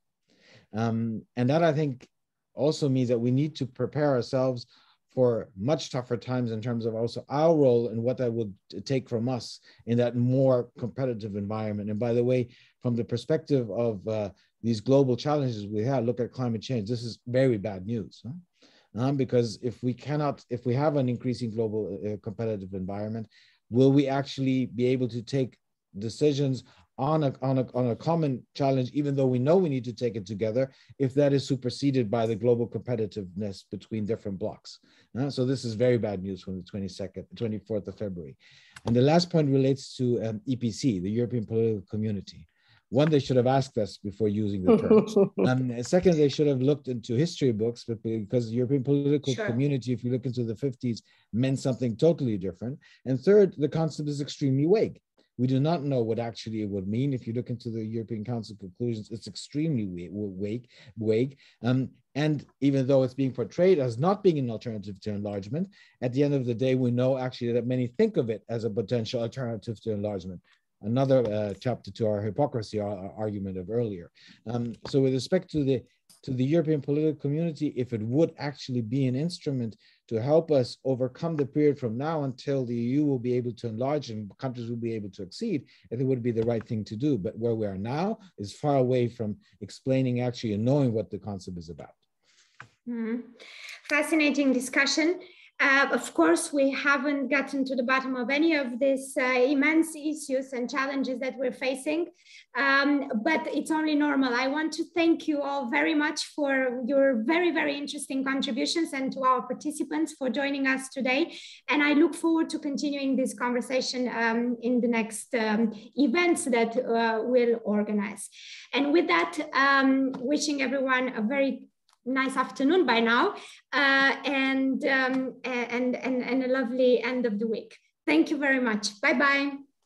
And that, I think, also means that we need to prepare ourselves for much tougher times in terms of also our role and what that would take from us in that more competitive environment. And by the way, from the perspective of these global challenges we have, look at climate change, this is very bad news. Because if we have an increasing global competitive environment, will we actually be able to take decisions on a common challenge, even though we know we need to take it together, if that is superseded by the global competitiveness between different blocks. So this is very bad news from the 24th of February. And the last point relates to EPC, the European Political Community. One, they should have asked us before using the term. Second, they should have looked into history books, but because the European Political Community, if you look into the 50s, meant something totally different. And third, the concept is extremely vague. We do not know what actually it would mean. If you look into the European Council conclusions, it's extremely vague. And even though it's being portrayed as not being an alternative to enlargement, at the end of the day, we know actually that many think of it as a potential alternative to enlargement. Another chapter to our hypocrisy argument of earlier. So with respect to the European political community, if it would actually be an instrument to help us overcome the period from now until the EU will be able to enlarge and countries will be able to accede, I think it would be the right thing to do. But where we are now is far away from explaining actually and knowing what the concept is about. Fascinating discussion. Of course, we haven't gotten to the bottom of any of these immense issues and challenges that we're facing, but it's only normal. I want to thank you all very much for your very, very interesting contributions, and to our participants for joining us today. And I look forward to continuing this conversation in the next events that we'll organize. And with that, wishing everyone a very nice afternoon by now, and a lovely end of the week. Thank you very much. Bye-bye.